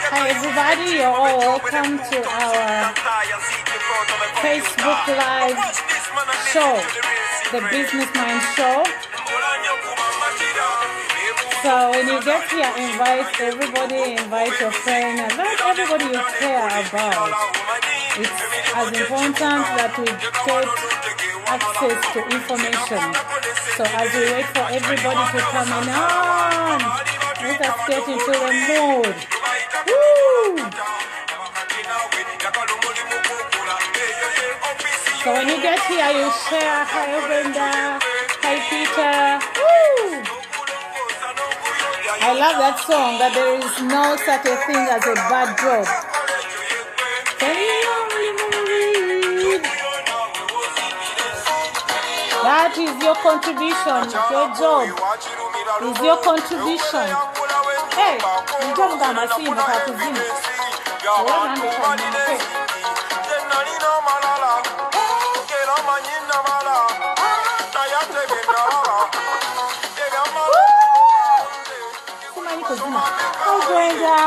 Hi everybody, you're all welcome to our Facebook Live show, the Business Mind Show. So when you get here, invite everybody, invite your friend, invite everybody you care about. It's as important that we get access to information. So as we wait for everybody to come on, let us get into the mood. Woo! So when you get here, you share. Hi Brenda, hi Peter. Woo! I love that song, that there is no such a thing as a bad job. That is your contribution, your job is your contribution. Hey, you talk about my scene, but I could Hi Brenda,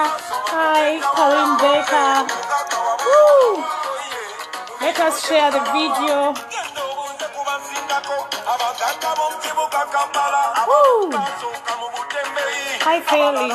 hi Colin Baker. Woo! Let us share the video. Woo! Hi Kelly.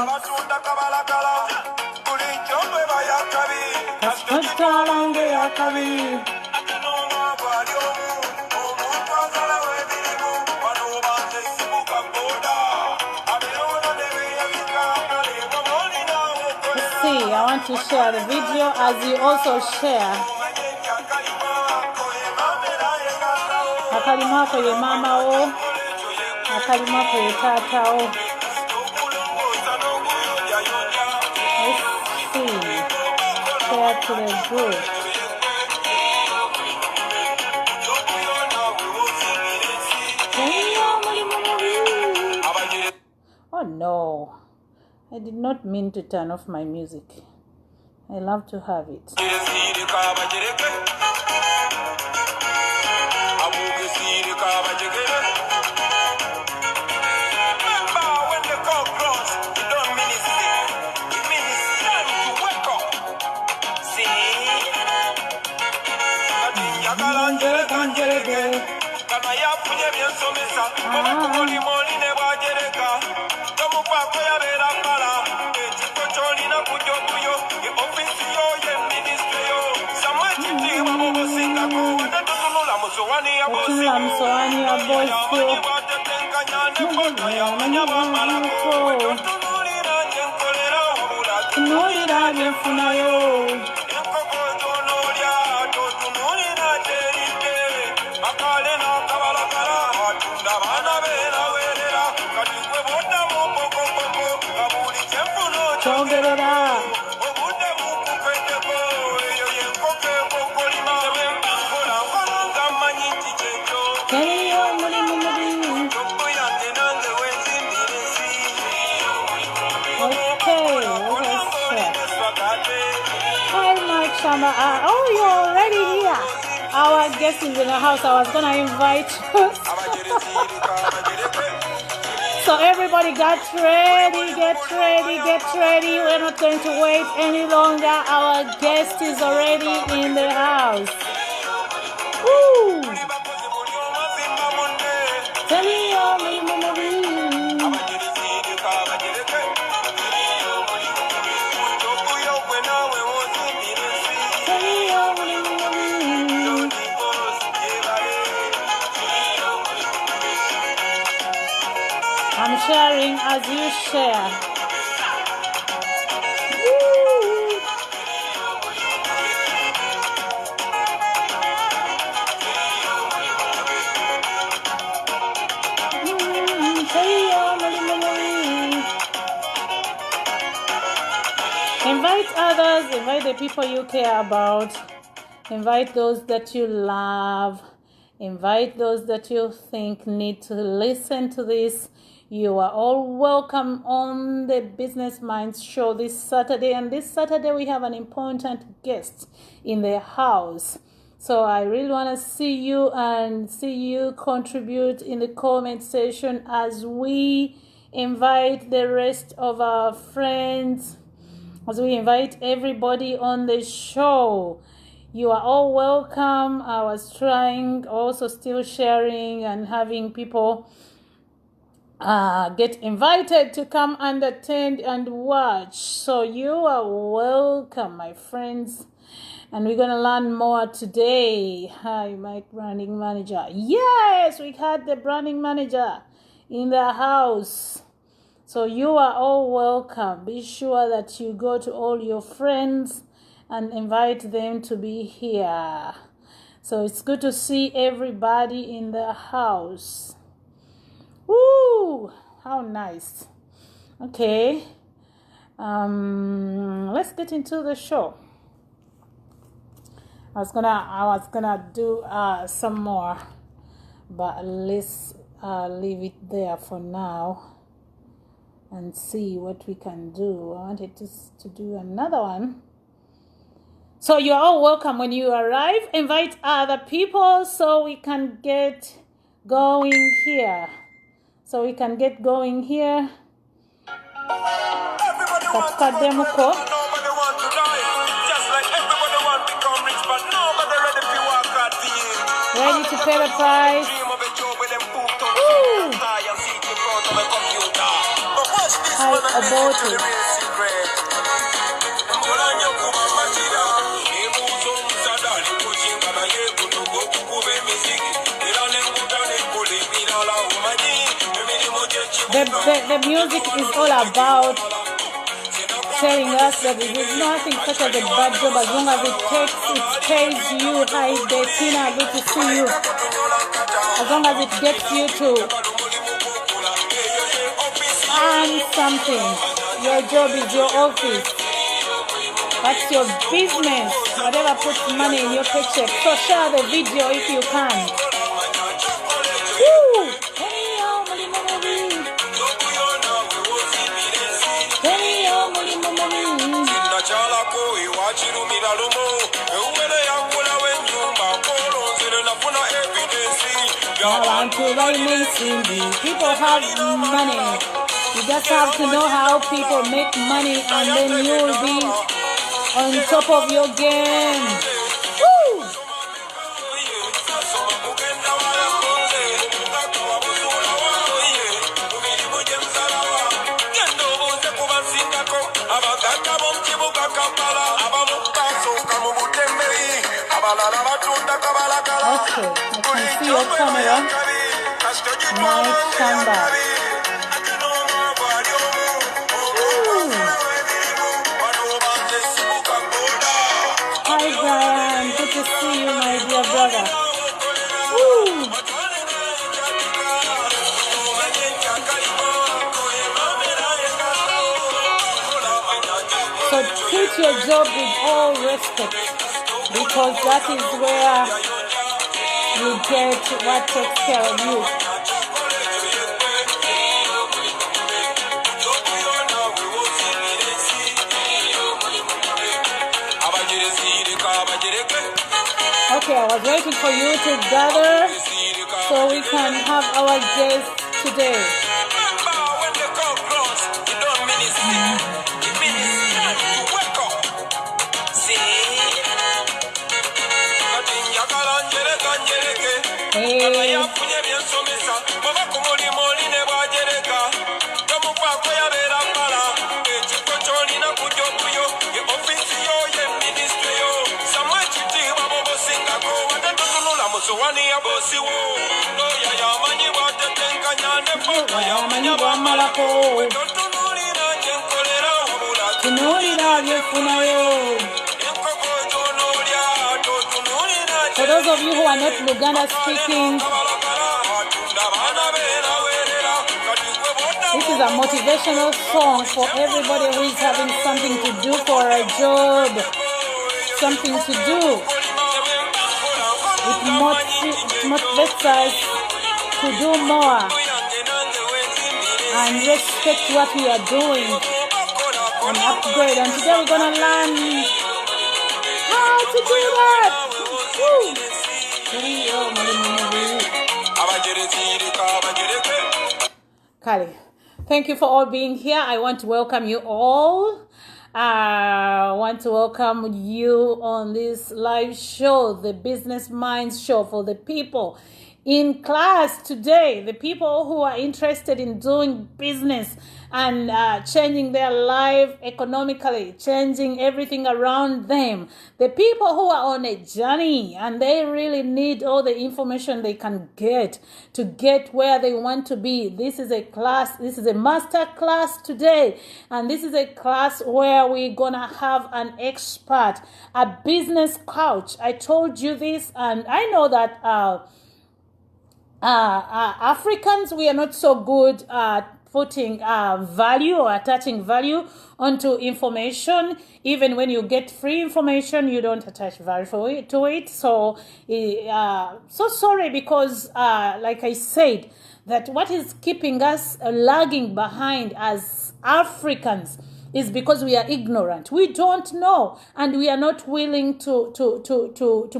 Let's see, I want to share the video as you also share. Akalimako ye mama o, akalimako ye tata o. Let's see, share to the group. Oh no, I did not mean to turn off my music. I love to have it. Oh, you're already here. Our guest is in the house. I was gonna invite you. So everybody get ready, get ready, get ready. We're not going to wait any longer. Our guest is already in the house. Woo! Tell me your memory. I'm sharing as you share. Woo. Invite others, invite the people you care about, invite those that you love, invite those that you think need to listen to this. You are all welcome on the Business Minds show this Saturday. And this Saturday we have an important guest in the house. So I really want to see you and see you contribute in the comment section as we invite the rest of our friends, as we invite everybody on the show. You are all welcome. I was trying, also still sharing and having people get invited to come and attend and watch. So you are welcome, my friends. And we're going to learn more today. Hi, my branding manager. Yes, we had the branding manager in the house. So you are all welcome. Be sure that you go to all your friends and invite them to be here. So it's good to see everybody in the house. Woo! How nice. Okay. Let's get into the show. I was gonna do some more, but let's leave it there for now and see what we can do. I wanted to do another one. So you're all welcome when you arrive. Invite other people so we can get going here. Katika demuko. Ready to pay the price. Woo! How about it? The music is all about telling us that it is nothing such as a bad job as long as it pays you. Hi, Bettina, good to see you. As long as it gets you to earn something. Your job is your office. That's your business. Whatever puts money in your paycheck. So share the video if you can. Woo! People have money. You just have to know how people make money, and then you will be on top of your game. Woo! Okay, I can see your camera. Nice camera. Hi Brian, good to see you, my dear brother. Woo! So treat your job with all respect, because that is where you get what takes care of you. Okay, I was waiting for you to gather so we can have our guest today. Hey. For those of you who are not Luganda speaking, this is a motivational song for everybody who is having something to do for a job, something to do. It motivates us to do more and respect what we are doing and upgrade. And today we're going to learn how to do that. Woo. Kale, Thank you for all being here. I want to welcome you all. I want to welcome you on this live show, the Business Minds Show, for the people in class today, the people who are interested in doing business and changing their life economically, changing everything around them, the people who are on a journey and they really need all the information they can get to get where they want to be. This is a class, this is a master class today, and this is a class where we're gonna have an expert, a business coach. I told you this, and I know that Africans, we are not so good at putting value or attaching value onto information. Even when you get free information, you don't attach value to it. So, so sorry, because like I said, that what is keeping us lagging behind as Africans is because we are ignorant. We don't know, and we are not willing to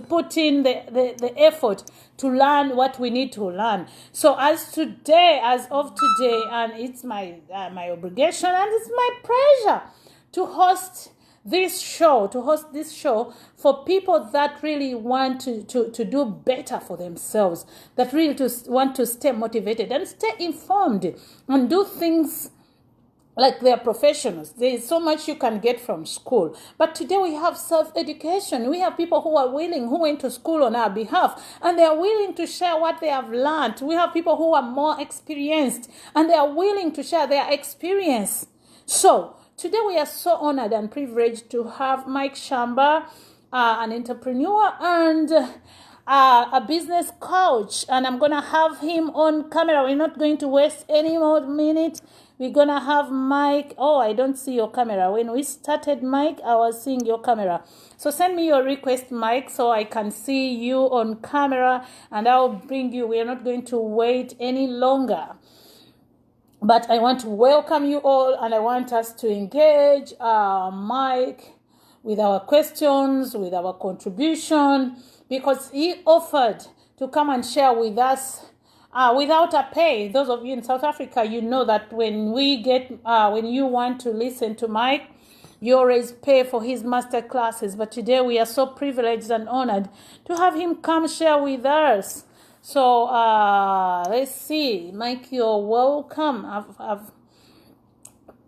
put in the effort to learn what we need to learn. So as of today, and it's my my obligation and it's my pleasure to host this show for people that really want to do better for themselves, that really want to stay motivated and stay informed and do things like they are professionals. There is so much you can get from school. But today we have self-education. We have people who are willing, who went to school on our behalf, and they are willing to share what they have learned. We have people who are more experienced, and they are willing to share their experience. So today we are so honored and privileged to have Mike Shamba, an entrepreneur and a business coach, and I'm gonna have him on camera. We're not going to waste any more minutes. We're gonna have Mike. Oh, I don't see your camera. When we started, Mike, I was seeing your camera. So send me your request, Mike, so I can see you on camera, and I'll bring you. We're not going to wait any longer. But I want to welcome you all, and I want us to engage Mike with our questions, with our contribution, because he offered to come and share with us without a pay. Those of you in South Africa, you know that when you want to listen to Mike, you always pay for his master classes. But today we are so privileged and honored to have him come share with us. So let's see, Mike, you're welcome.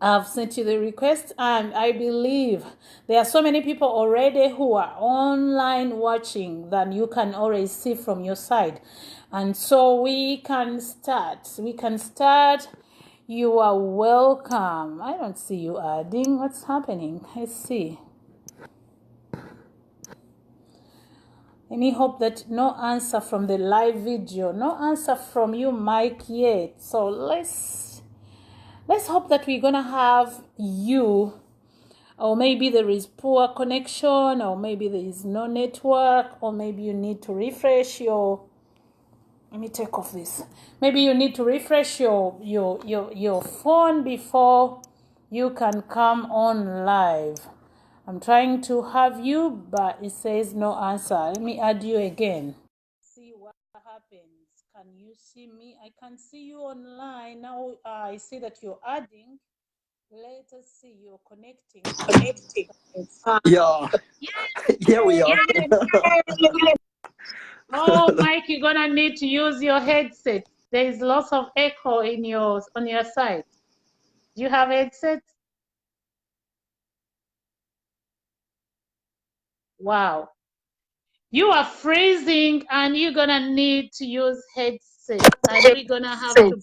I've sent you the request, and I believe there are so many people already who are online watching that you can already see from your side. And so we can start. You are welcome. I don't see you adding. What's happening? Let's see. Let me hope that no answer from the live video. No answer from you, Mike, yet. So let's hope that we're gonna have you, or maybe there is poor connection, or maybe there is no network, or maybe you need to refresh your. Let me take off this. Maybe you need to refresh your phone before you can come on live. I'm trying to have you, but it says no answer. Let me add you again. See what happens. Can you see me? I can see you online. Now I see that you're adding. Let us see. You're connecting. Yeah. Here we are. Oh, Mike, you're gonna need to use your headset. There is lots of echo on your side. Do you have headset? Wow. You are freezing, and you're gonna need to use headset. And we're gonna have to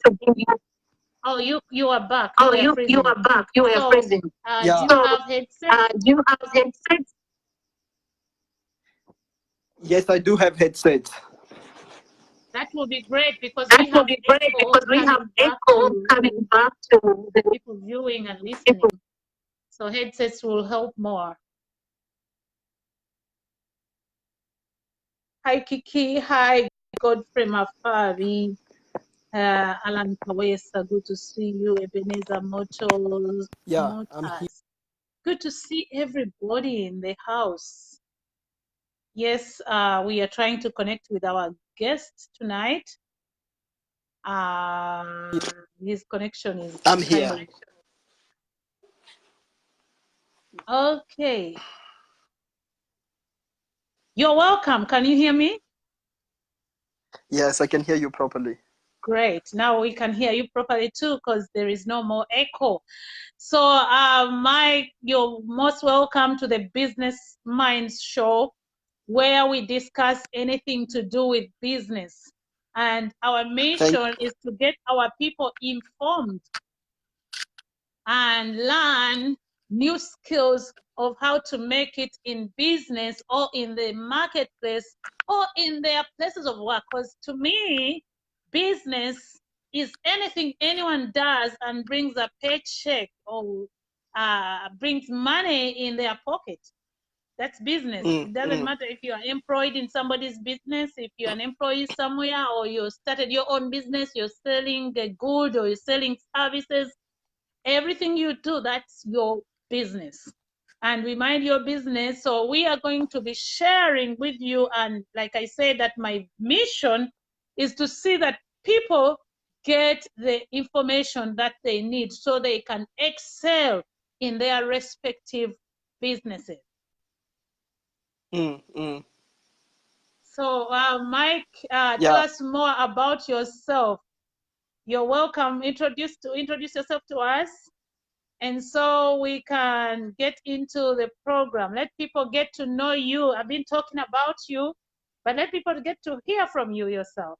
bring you. Oh, you are back. You are back. You are freezing. Yeah. Do you have headset? Yes, I do have headsets. That will be great, because we have echo coming back to the people viewing and listening. So headsets will help more. Hi, Kiki. Hi, Godfrey Mafari. Alan Kawesa, good to see you. Ebenezer Motors. Yeah, I'm here. Good to see everybody in the house. Yes, we are trying to connect with our guest tonight. His connection is I'm kind here. of okay. You're welcome. Can you hear me? Yes, I can hear you properly. Great. Now we can hear you properly too, because there is no more echo. So, Mike, you're most welcome to the Business Minds Show, where we discuss anything to do with business. And our mission is to get our people informed and learn new skills of how to make it in business or in the marketplace or in their places of work. Because to me, business is anything anyone does and brings a paycheck or brings money in their pocket. That's business. It doesn't matter if you are employed in somebody's business, if you're an employee somewhere, or you started your own business, you're selling a good or you're selling services. Everything you do, that's your business. And we mind your business. So we are going to be sharing with you. And like I said, that my mission is to see that people get the information that they need so they can excel in their respective businesses. So, Mike, tell us more about yourself. You're welcome. Introduce yourself to us, and so we can get into the program. Let people get to know you. I've been talking about you, but let people get to hear from you yourself.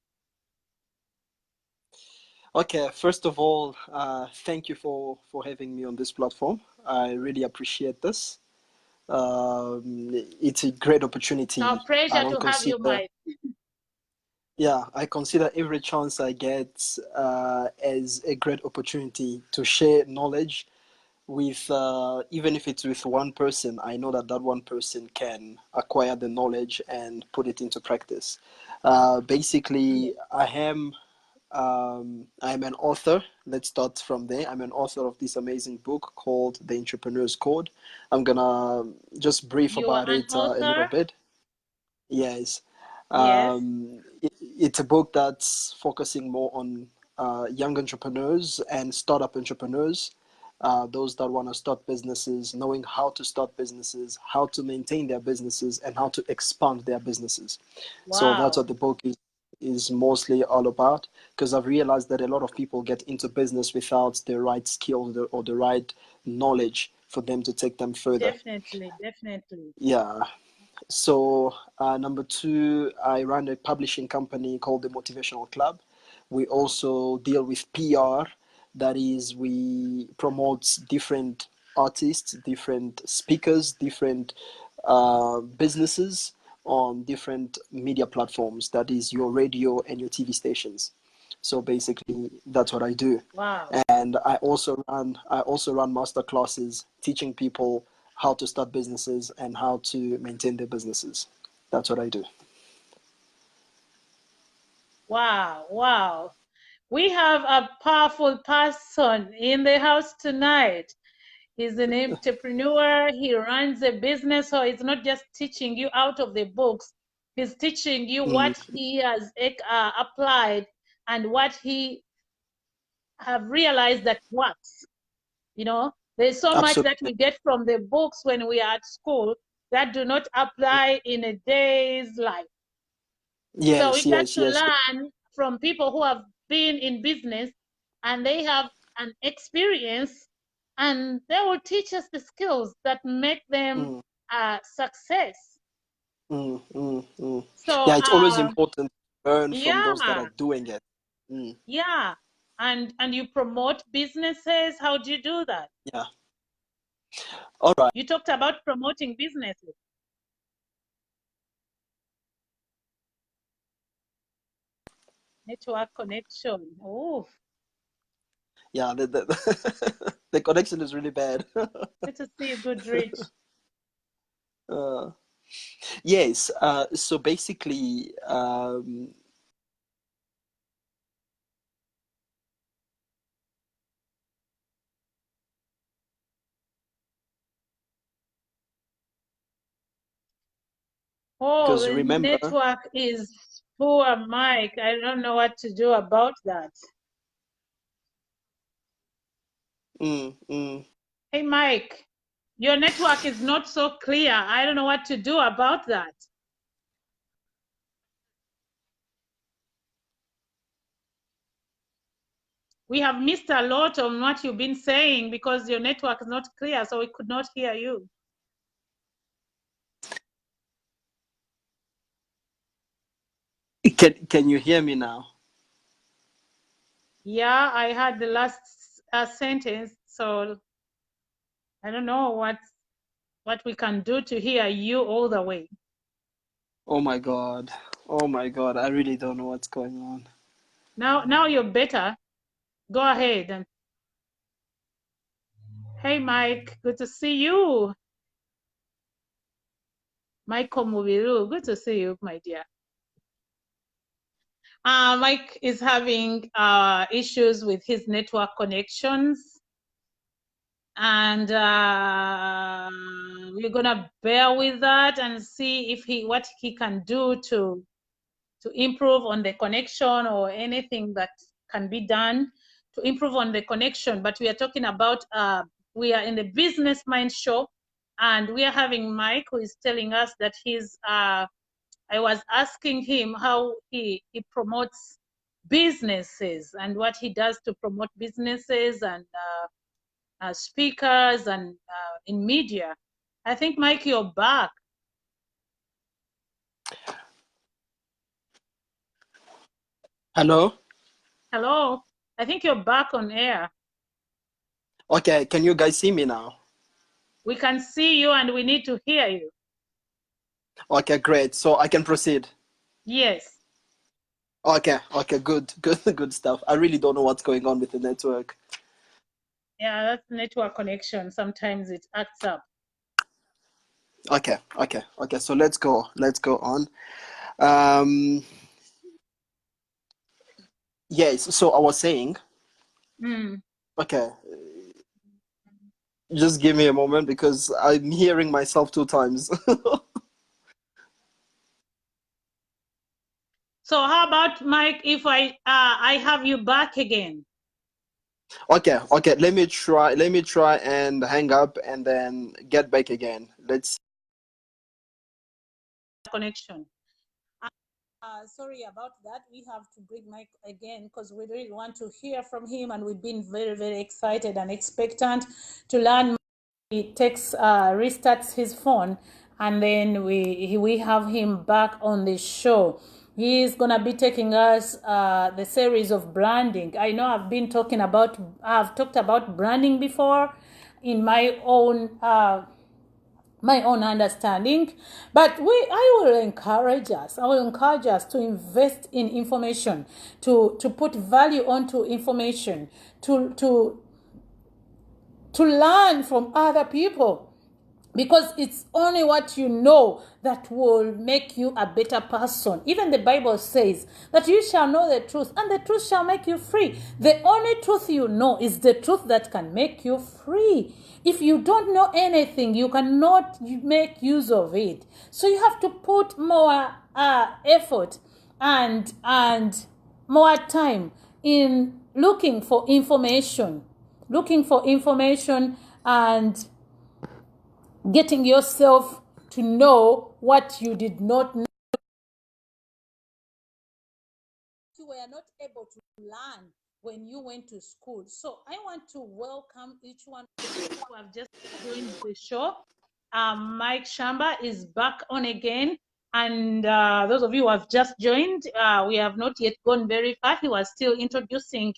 Okay, first of all, thank you for having me on this platform. I really appreciate this. It's a great opportunity. Our pleasure to have you, Mike. Yeah, I consider every chance I get as a great opportunity to share knowledge with, even if it's with one person. I know that that one person can acquire the knowledge and put it into practice. Basically, I'm an author. Let's start from there. I'm an author of this amazing book called The Entrepreneur's Code. I'm gonna just brief about it a little bit. Yes. It's a book that's focusing more on young entrepreneurs and startup entrepreneurs, those that want to start businesses, knowing how to start businesses, how to maintain their businesses, and how to expand their businesses. Wow. So that's what the book is mostly all about, because I've realized that a lot of people get into business without the right skills or the right knowledge for them to take them further. Definitely. Yeah. So, number two, I run a publishing company called the Motivational Club. We also deal with PR. That is, we promote different artists, different speakers, different businesses on different media platforms. That is your radio and your TV stations. So basically, that's what I do. Wow. And I also run master classes teaching people how to start businesses and how to maintain their businesses. That's what I do. Wow. We have a powerful person in the house tonight. He's an entrepreneur. He runs a business. So it's not just teaching you out of the books. He's teaching you what he has applied and what he have realized that works. You know, there's so much that we get from the books when we are at school that do not apply in a day's life. So we got to learn from people who have been in business and they have an experience, and they will teach us the skills that make them success. So yeah, it's always important to learn from those that are doing it. Yeah, and you promote businesses. How do you do that? Yeah. All right. You talked about promoting businesses. Network connection. Oh. Yeah, the connection is really bad. Let us see a good reach. Yes. So basically, the network is Poor Mike. I don't know what to do about that. Hey, Mike, your network is not so clear. I don't know what to do about that. We have missed a lot on what you've been saying because your network is not clear, so we could not hear you. Can you hear me now? Yeah, I had the last sentence, so I don't know what we can do to hear you all the way. Oh my God. Oh my God. I really don't know what's going on. Now you're better. Go ahead. And hey, Mike, good to see you. Michael Mubiru, good to see you, my dear. Mike is having issues with his network connections, and we're gonna bear with that and see if what he can do to improve on the connection or anything that can be done to improve on the connection. But we are talking about we are in the Business Mind Show, and we are having Mike who is telling us that he's I was asking him how he promotes businesses and what he does to promote businesses and speakers and in media. I think, Mike, you're back. Hello? Hello. I think you're back on air. Okay, can you guys see me now? We can see you and we need to hear you. Okay, great. So I can proceed. Yes. Okay, good, good stuff. I really don't know what's going on with the network. Yeah, that's network connection. Sometimes it acts up. Okay. So let's go on. Yes, so I was saying, okay, just give me a moment because I'm hearing myself 2 times. So how about, Mike, if I have you back again? Okay, let me try and hang up and then get back again. Let's Connection. Sorry about that. We have to bring Mike again because we really want to hear from him, and we've been very, very excited and expectant to learn. He takes restarts his phone, and then we have him back on the show. He is gonna be taking us the series of branding. I know I've talked about branding before in my own understanding, but I will encourage us to invest in information, to put value onto information, to learn from other people, because it's only what you know that will make you a better person. Even the Bible says that you shall know the truth, and the truth shall make you free. The only truth you know is the truth that can make you free. If you don't know anything, you cannot make use of it. So you have to put more effort and more time in looking for information, and getting yourself to know what you did not know, you were not able to learn when you went to school. So I want to welcome each one who have just joined the show. Mike Shamba is back on again. And those of you who have just joined, we have not yet gone very far. He was still introducing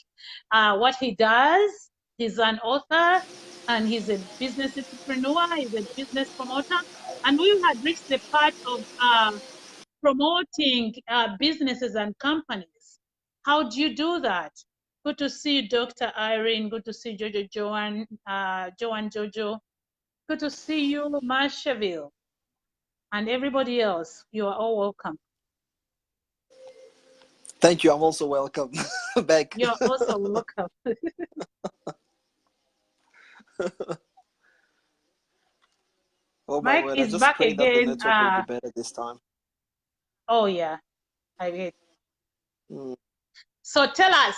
what he does. He's an author and he's a business entrepreneur, he's a business promoter. And we had reached the part of promoting businesses and companies. How do you do that? Good to see you, Dr. Irene. Good to see Jojo Joanne Jojo. Good to see you, Marshaville. And everybody else, you are all welcome. Thank you. I'm also welcome back. You're also welcome. Oh my Mike word! I is just back pray that the again. network will be better this time. Oh, yeah. I get. Mm. So tell us,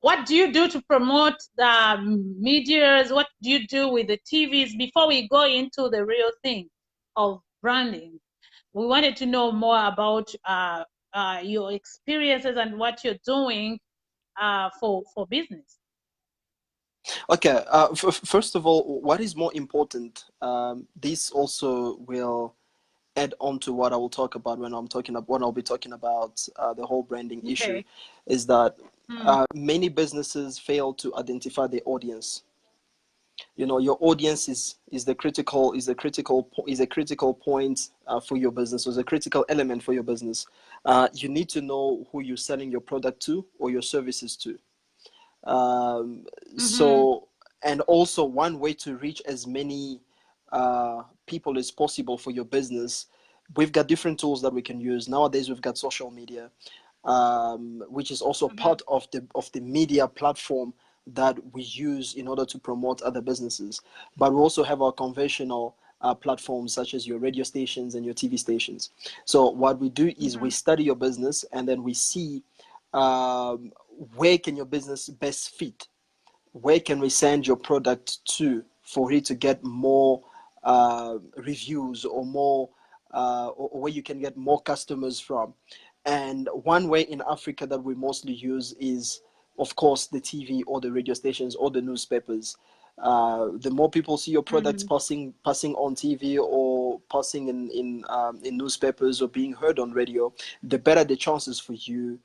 what do you do to promote the medias? What do you do with the TVs before we go into the real thing of branding? We wanted to know more about your experiences and what you're doing for business. Okay, first of all, what is more important? This also will add on to what I will talk about when I'll be talking about the whole branding issue, Okay. is that Mm. many businesses fail to identify their audience. You know, your audience is the critical point for your business, or is a critical element for your business. You need to know who you're selling your product to or your services to. Um, Mm-hmm. so, and also one way to reach as many people as possible for your business, we've got different tools that we can use. Nowadays, we've got social media, which is also Mm-hmm. part of the media platform that we use in order to promote other businesses. But we also have our conventional platforms such as your radio stations and your TV stations. So what we do is we Mm-hmm. study your business and then we see um, where can your business best fit, where can we send your product to for it to get more reviews or more or where you can get more customers from. And one way in Africa that we mostly use is, of course, the TV or the radio stations or the newspapers. The more people see your products Mm. passing on TV or passing in newspapers or being heard on radio, the better the chances for you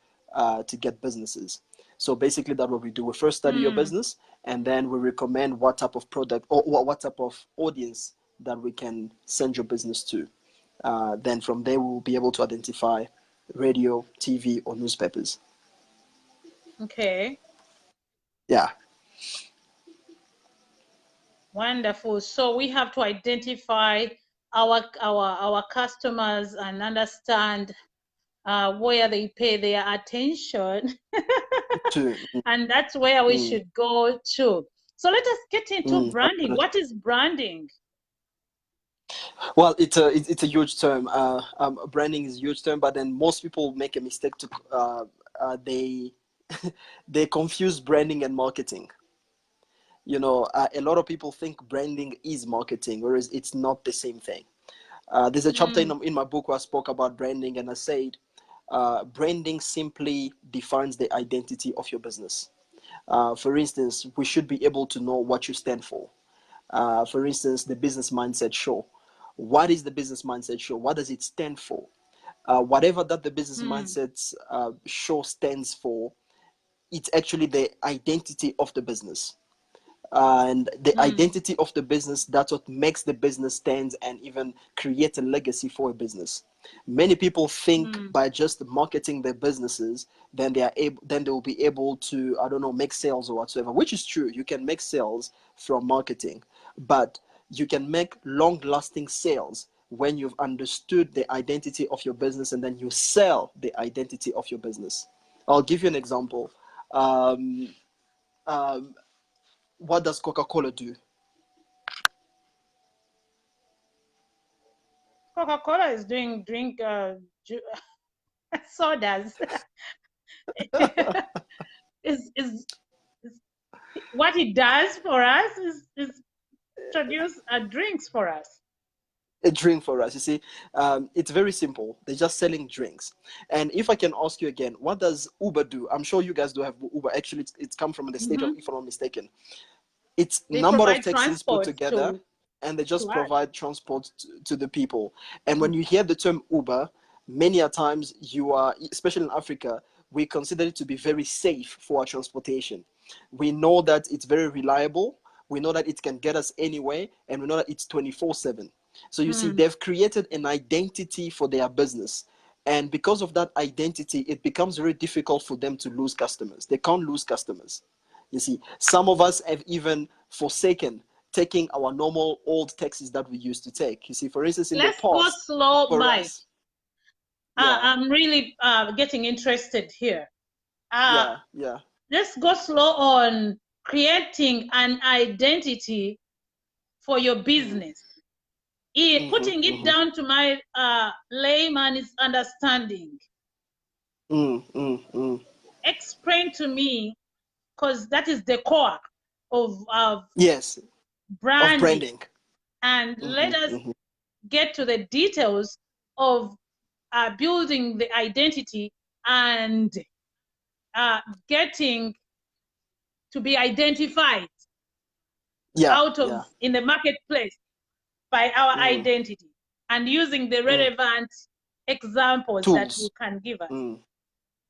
to get businesses. So basically, that's what we do. We first study your Mm. business, and then we recommend what type of product or what type of audience that we can send your business to. Then from there, we will be able to identify radio, TV, or newspapers. Okay. Yeah, Wonderful. So we have to identify our customers and understand where they pay their attention, to and that's where we mm, should go to. So let us get into branding. definitely. What is branding? Well, it's a huge term. Branding is a huge term, but then most people make a mistake to they they confuse branding and marketing. You know, a lot of people think branding is marketing, whereas it's not the same thing. There's a chapter Mm. in my book where I spoke about branding, and I said branding simply defines the identity of your business. For instance, we should be able to know what you stand for. For instance, the business mindset show. What is the business mindset show? What does it stand for? Whatever that the business Mm. mindset show stands for, it's actually the identity of the business. And the Mm. identity of the business, that's what makes the business stand and even create a legacy for a business. Many people think Mm. by just marketing their businesses, then they will be able to, I don't know, make sales or whatsoever, which is true. You can make sales from marketing, but you can make long lasting sales when you've understood the identity of your business and then you sell the identity of your business. I'll give you an example. um, um, what does Coca-Cola do? Coca-Cola is doing drink sodas. is what it does for us is produce drinks for us. A drink for us. You see, it's very simple. They're just selling drinks. And if I can ask you again, what does Uber do? I'm sure you guys do have Uber. Actually, it's come from the state of, Mm-hmm. if I'm not mistaken. It's They number of provide taxis put transport together, and they to just us. provide transport to the people. And when Mm. you hear the term Uber, many a times you are, especially in Africa, we consider it to be very safe for our transportation. We know that it's very reliable. We know that it can get us anywhere, and we know that it's 24/7. So you see, Mm. they've created an identity for their business. And because of that identity, it becomes very difficult for them to lose customers. They can't lose customers. You see, some of us have even forsaken taking our normal old taxis that we used to take. You see, for instance, in the Let's go past, slow, for Mike. us, yeah, I'm really getting interested here. Uh, yeah, yeah. let's go slow on creating an identity for your Mm-hmm, business. mm-hmm, Putting it mm-hmm. down to my layman's understanding. mm, mm, mm. Explain to me, because that is the core of Yes, of branding. branding. And let Hmm, us hmm. get to the details of building the identity and getting to be identified Yeah, out of yeah. in the marketplace by our Mm, identity, and using the mm. relevant examples that you Tools. can give us. Mm,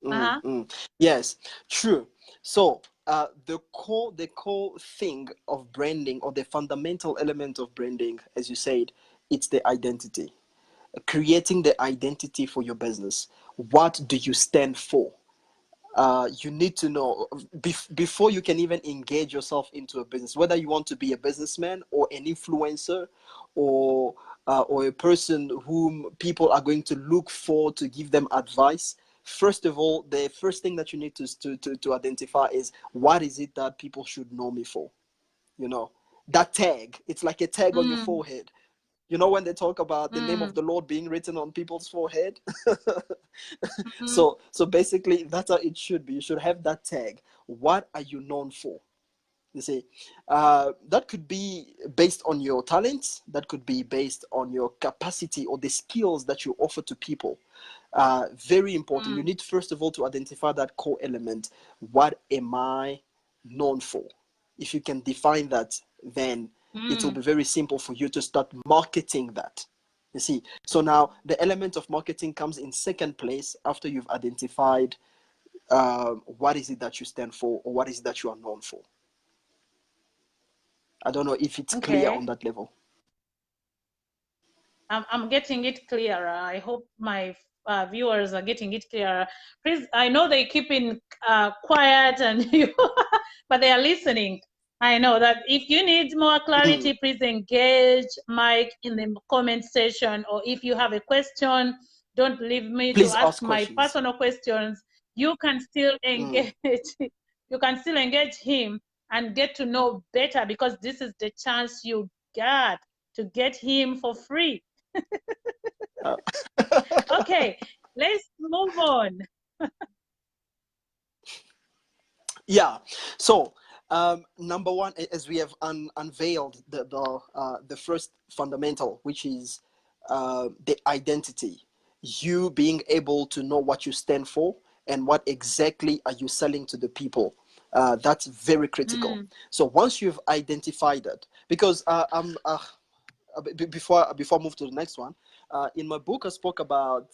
mm, Uh-huh. mm. Yes, true. So, the core thing of branding, or the fundamental element of branding, as you said, it's the identity. Creating the identity for your business. What do you stand for? You need to know before you can even engage yourself into a business, whether you want to be a businessman or an influencer, or a person whom people are going to look for to give them advice. First of all, the first thing that you need to identify is, what is it that people should know me for? You know, that tag. It's like a tag on your Mm, forehead. You know, when they talk about the name of mm, the Lord being written on people's forehead. mm, So basically, that's how it should be. You should have that tag. What are you known for? You see, that could be based on your talents. That could be based on your capacity or the skills that you offer to people. Very important. You mm, need, first of all, to identify that core element. What am I known for? If you can define that, then it will mm. be very simple for you to start marketing that. You see, so now the element of marketing comes in second place after you've identified what is it that you stand for, or what is it that you are known for. I don't know if it's clear on Okay. that level. I'm getting it clearer. I hope my viewers are getting it clearer. Please, I know they keep in quiet and you, but they are listening. I know that if you need more Mm. clarity, please engage Mike in the comment section, or if you have a question, don't leave me to Please ask ask my questions. personal questions. You can still Mm. engage. You can still engage him and get to know better, because this is the chance you got to get him for free. Uh, Okay, let's move on. yeah. So, number one, as we have unveiled the first fundamental, which is the identity. You being able to know what you stand for and what exactly are you selling to the people. That's very critical. Mm, So once you've identified that, because before I move to the next one, in my book I spoke about.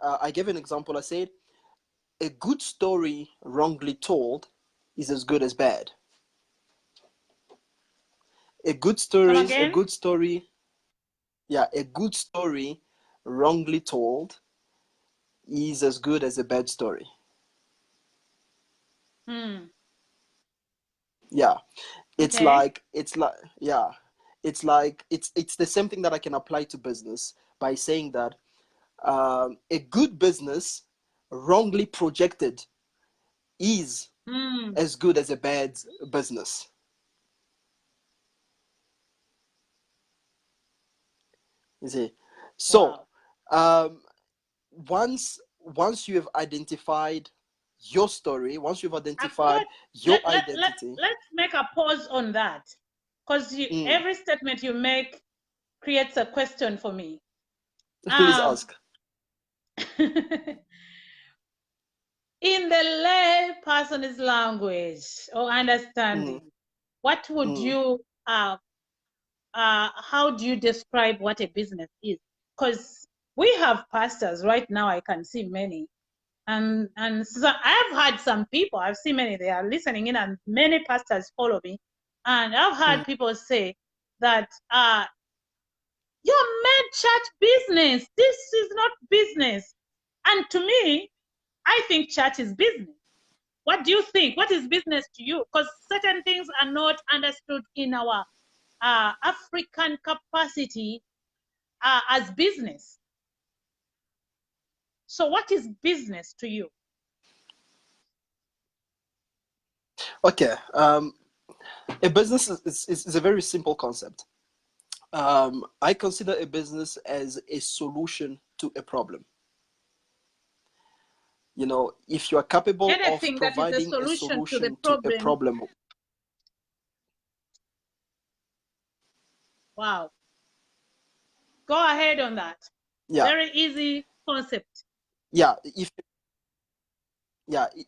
I gave an example. I said a good story wrongly told is as good as bad. come again? A good story wrongly told is as good as a bad story. Mm, Yeah, okay. yeah, it's the same thing that I can apply to business by saying that a good business wrongly projected is Mm, as good as a bad business. You see, so wow. um, once you have identified your story, once you've identified Let, your let, identity. let's make a pause on that, because Mm, every statement you make creates a question for me. please Um, ask. in the lay person's language or Mm, understanding, what would mm, you, how do you describe what a business is? Because we have pastors right now, I can see many. And so I've had some people, I've seen many, they are listening in, and many pastors follow me. And I've mm. heard people say that you're made church business. This is not business. And to me, I think church is business. What do you think? What is business to you? Because certain things are not understood in our African capacity as business. So, what is business to you? Okay. A business is a very simple concept. I consider a business as a solution to a problem. You know, if you are capable of Anything that is a providing a solution to the solution to a problem. problem. Wow. Go ahead on that. Yeah. Very easy concept. Yeah.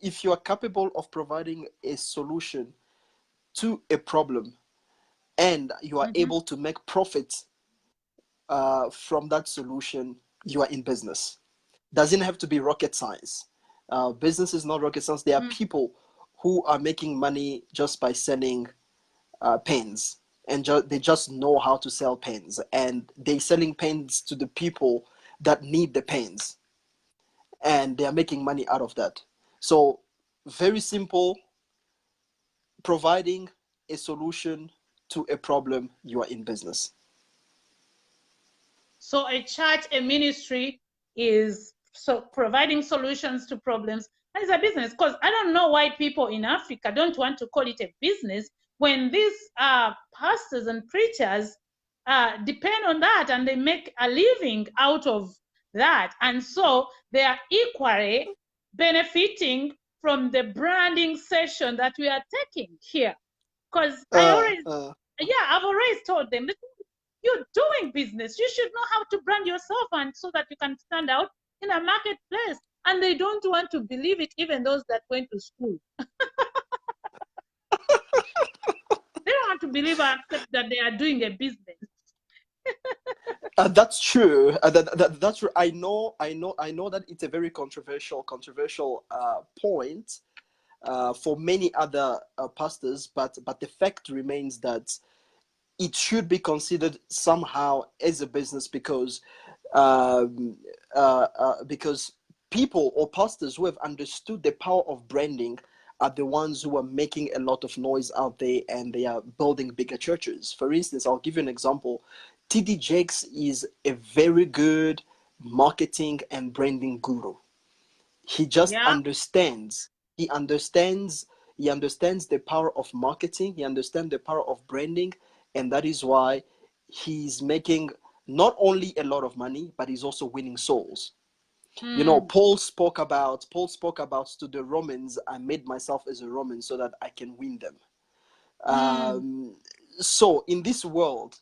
If you are capable of providing a solution to a problem and you are able to make profit from that solution, you are in business. Doesn't have to be rocket science. Business is not rocket science. There are people who are making money just by selling pens, and they just know how to sell pens, and they're selling pens to the people that need the pens, and they are making money out of that. So, very simple, providing a solution to a problem, you are in business. So a church, a ministry is so providing solutions to problems. And it's a business, because I don't know why people in Africa don't want to call it a business when these pastors and preachers depend on that and they make a living out of that. And so they are equally benefiting from the branding session that we are taking here. Because I've always told them that you're doing business. You should know how to brand yourself, and so that you can stand out in a marketplace. And they don't want to believe it, even those that went to school. They don't want to believe or accept that they are doing a business. That's true. That's true. I know that it's a very controversial point for many other pastors, but the fact remains that it should be considered somehow as a business, because because people or pastors who have understood the power of branding are the ones who are making a lot of noise out there, and they are building bigger churches. For instance, I'll give you an example. TD Jakes is a very good marketing and branding guru. He just understands. He understands the power of marketing. He understands the power of branding, and that is why he's making not only a lot of money, but he's also winning souls. You know, Paul spoke about to the Romans, I made myself as a Roman so that I can win them. So in this world,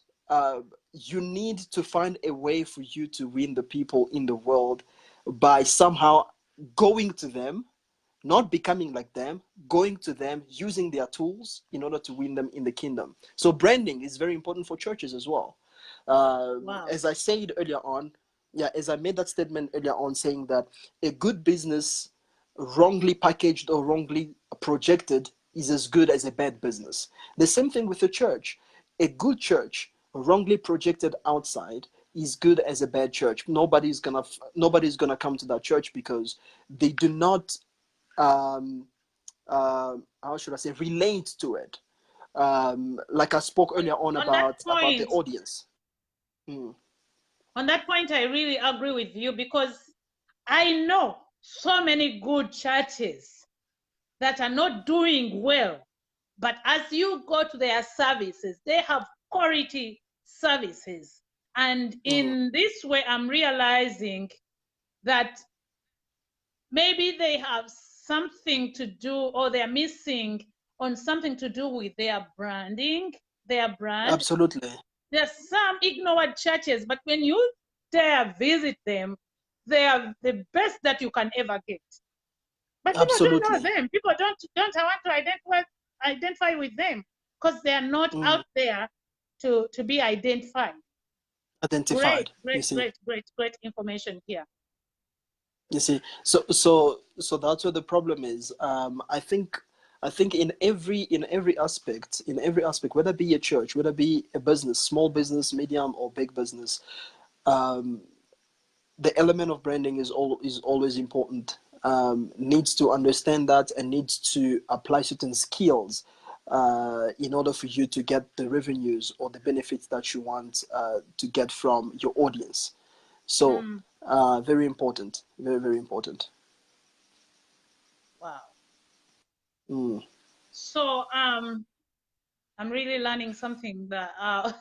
you need to find a way for you to win the people in the world by somehow going to them, not becoming like them, going to them, using their tools in order to win them in the kingdom. So branding is very important for churches as well. As I said earlier on, as I made that statement earlier on, saying that a good business, wrongly packaged or wrongly projected, is as good as a bad business. The same thing with the church. A good church, wrongly projected outside, is good as a bad church. Nobody's gonna come to that church because they do not how should I say, relate to it. Like I spoke earlier on about the audience. On that point, I really agree with you, because I know so many good churches that are not doing well, but as you go to their services, they have quality services. And in this way, I'm realizing that maybe they have something to do, or they're missing on something to do with their branding, their brand. Absolutely. There's some ignored churches, but when you dare visit them, they are the best that you can ever get. But people don't know them. People don't want to identify with them, because they are not out there to be identified. Great information here. You see, so that's where the problem is. I think in every aspect, whether it be a church, whether it be a business, small business, medium or big business, the element of branding is always important. Needs to understand that and needs to apply certain skills in order for you to get the revenues or the benefits that you want to get from your audience. So very important, very important. Wow. So I'm really learning something, that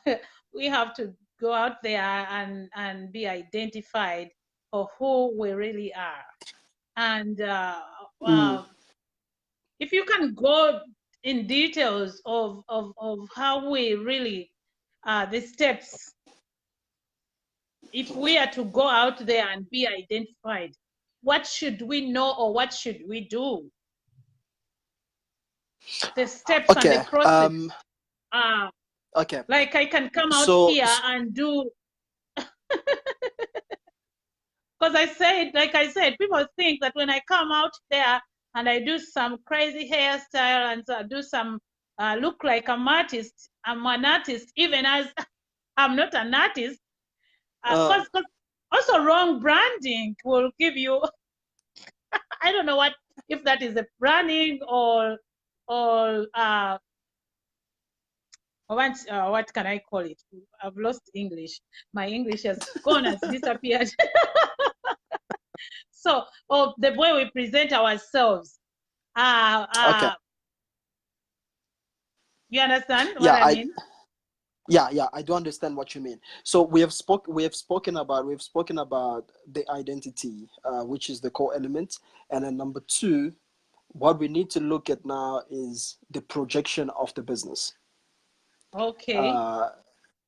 we have to go out there and be identified for who we really are. And mm. if you can go in details of how we really the steps, if we are to go out there and be identified, what should we know or what should we do? The steps and the Okay. process. Okay. Like I can come out So, here and do, because like I said, people think that when I come out there and I do some crazy hairstyle and so do some look like I'm an artist, even as I'm not an artist. Because also wrong branding will give you, I don't know if that is a branding or what can I call it? I've lost English. My English has gone, has disappeared. So, the way we present ourselves. okay. You understand what Yeah, I mean? yeah, I do understand what you mean. So we've spoken about the identity, which is the core element, and then number two, what we need to look at now is the projection of the business. Okay.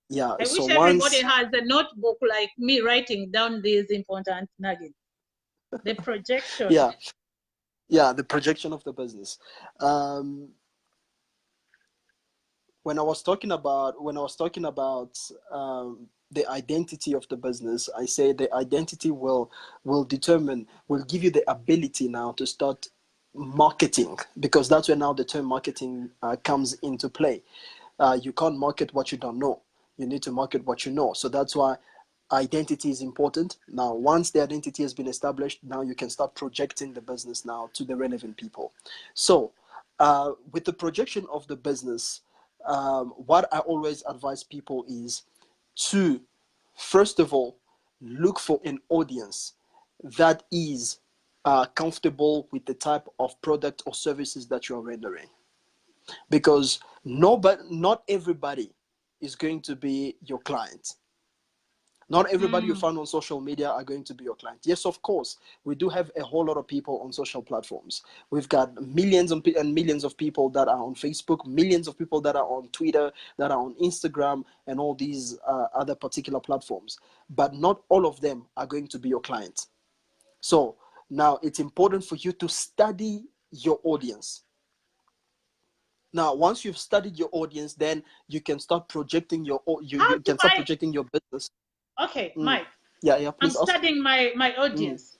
Yeah. I So wish everybody once, has a notebook like me writing down these important nuggets. The projection. yeah, the projection of the business. Um, when I was talking about the identity of the business, I say the identity will determine, will give you the ability now to start marketing, because that's where now the term marketing comes into play. You can't market what you don't know. You need to market what you know. So that's why identity is important. Now, once the identity has been established, now you can start projecting the business now to the relevant people. So, with the projection of the business, what I always advise people is to, first of all, look for an audience that is comfortable with the type of product or services that you're rendering, because not everybody is going to be your client. Not everybody you find on social media are going to be your client. Yes, of course, we do have a whole lot of people on social platforms. We've got millions and millions of people that are on Facebook, millions of people that are on Twitter, that are on Instagram, and all these other particular platforms. But not all of them are going to be your client. So now it's important for you to study your audience. Now, once you've studied your audience, then you can start projecting How you do can start I? projecting your business. Okay, Mm. Mike. Yeah, I'm please ask. studying my Mm. audience.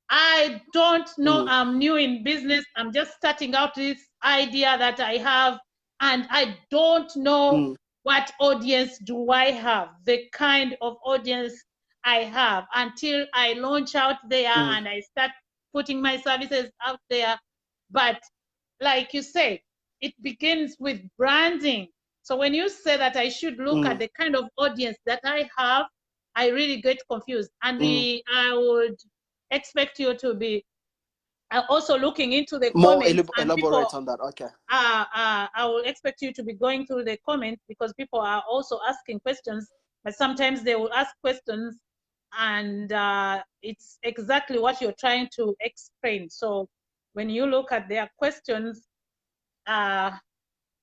I don't know. Mm. I'm new in business. I'm just starting out this idea that I have, and I don't know Mm. what audience do I have, the kind of audience I have, until I launch out there Mm. and I start putting my services out there. But like you say, it begins with branding. So when you say that I should look at Mm. the kind of audience that I have, I really get confused. And Mm. I would expect you to be also looking into the More comments, and people elaborate on that. Okay. I will expect you to be going through the comments, because people are also asking questions, but sometimes they will ask questions and it's exactly what you're trying to explain. So when you look at their questions, uh,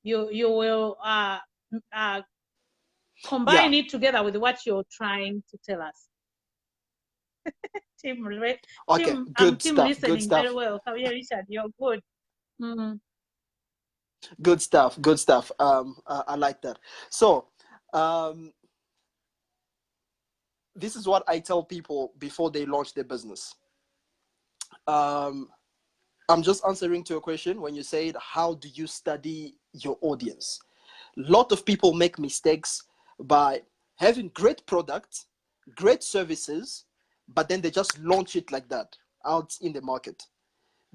you will Yeah. combine it together with what you're trying to tell us. Team, Okay. I'm Good team stuff. Good listening very stuff. well. Javier Richard, you're good. Mm. Good stuff. Good stuff. I like that. So, um, this is what I tell people before they launch their business. Um, I'm just answering to a question when you said, how do you study your audience? A lot of people make mistakes by having great products, great services, but then they just launch it like that out in the market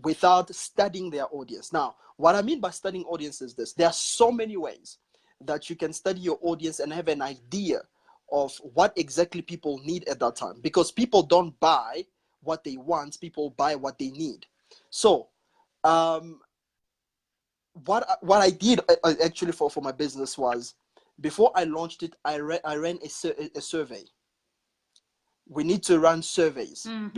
without studying their audience. Now, what I mean by studying audience is this: there are so many ways that you can study your audience and have an idea of what exactly people need at that time, because people don't buy what they want, people buy what they need. So, um, what I did actually for my business was, before I launched it, I ran a survey. We need to run surveys Mm-hmm.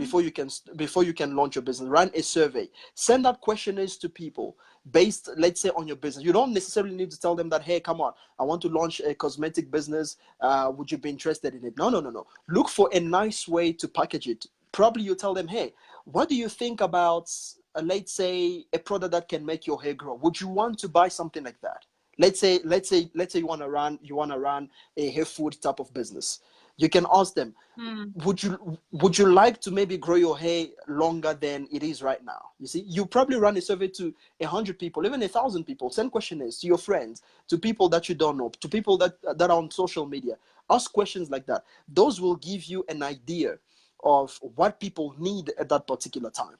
before you can launch your business. Run a survey. Send out questionnaires to people based, let's say, on your business. You don't necessarily need to tell them that, hey, come on, I want to launch a cosmetic business. Would you be interested in it? No, no, no, no. Look for a nice way to package it. Probably you tell them, hey, what do you think about, let's say, a product that can make your hair grow? Would you want to buy something like that? Let's say you want to run a hair food type of business. You can ask them, would you like to maybe grow your hair longer than it is right now? You see, you probably run a survey to 100 people, even 1,000 people. Send questionnaires to your friends, to people that you don't know, to people that are on social media. Ask questions like that. Those will give you an idea of what people need at that particular time.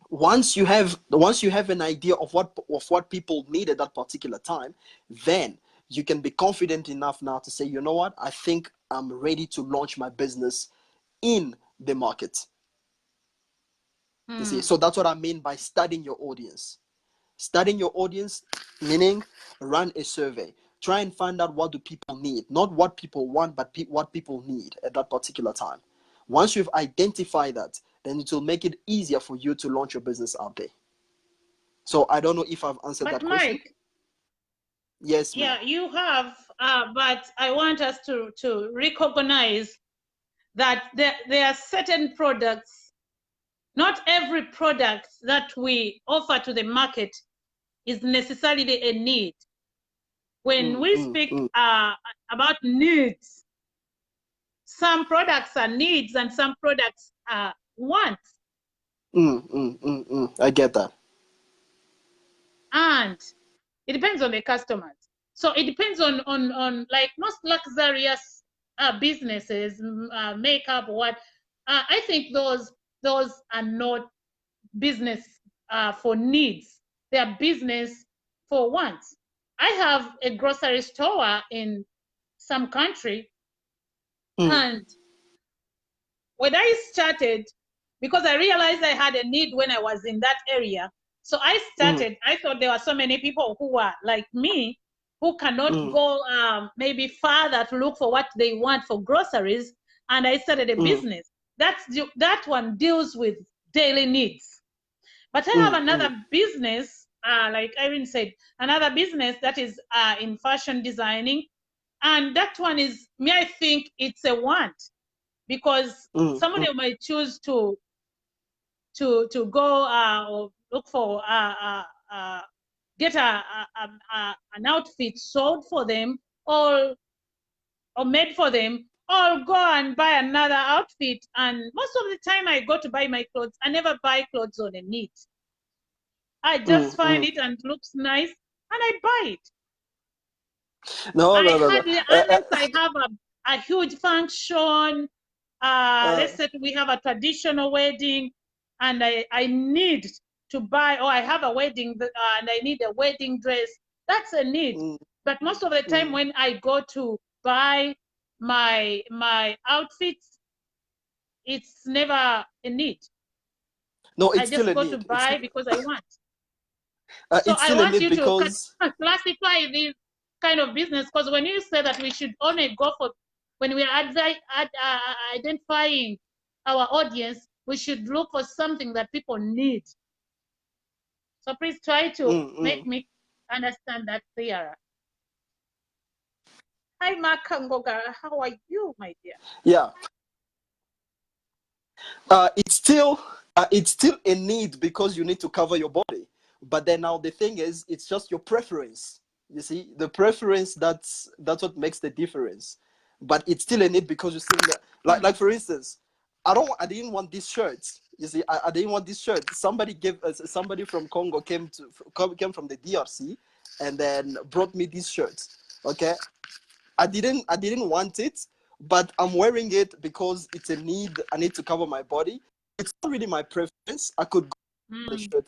Once you have an idea of what people need at that particular time, then you can be confident enough now to say, you know what, I think I'm ready to launch my business in the market. You see, so that's what I mean by studying your audience. Studying your audience, meaning run a survey. Try and find out what do people need, not what people want, but what people need at that particular time. Once you've identified that, then it will make it easier for you to launch your business out there. So I don't know if I've answered But that question. Mike, Yes, ma'am. yeah, you have, but I want us to recognize that there are certain products. Not every product that we offer to the market is necessarily a need. When we speak about needs, some products are needs and some products are wants. I get that. And it depends on the customers. So it depends on like most luxurious businesses, makeup, what. I think those are not business for needs. They are business for wants. I have a grocery store in some country, and when I started, because I realized I had a need when I was in that area, so I started. I thought there were so many people who were like me, who cannot go maybe farther to look for what they want for groceries, and I started a business. That one deals with daily needs. But I have another business, like Irene said, another business that is in fashion designing, and that one is me. I think it's a want, because somebody might choose to go or look for get an outfit sold for them, or made for them, or go and buy another outfit. And most of the time I go to buy my clothes, I never buy clothes on a need. I just find it and it looks nice, and I buy it. No. Unless I have a huge function, let's say we have a traditional wedding, and I need to buy, or I have a wedding and I need a wedding dress. That's a need. But most of the time when I go to buy my outfits, it's never a need. No, it's I just still a go need. to buy because I want. So It's I still a want need you to because classify this kind of business, because when you say that we should only go for, when we are identifying our audience, we should look for something that people need. So please try to make me understand that clearer. Hi, Mark Kangoga. How are you, my dear? yeah, it's still a need because you need to cover your body. But then now the thing is, it's just your preference. You see, the preference, that's what makes the difference. But it's still a need because you still, like for instance, I didn't want this shirt. You see, I didn't want this shirt. Somebody from Congo came from the DRC and then brought me this shirt. Okay, I didn't want it, but I'm wearing it because it's a need. I need to cover my body. It's not really my preference. I could go for the shirt.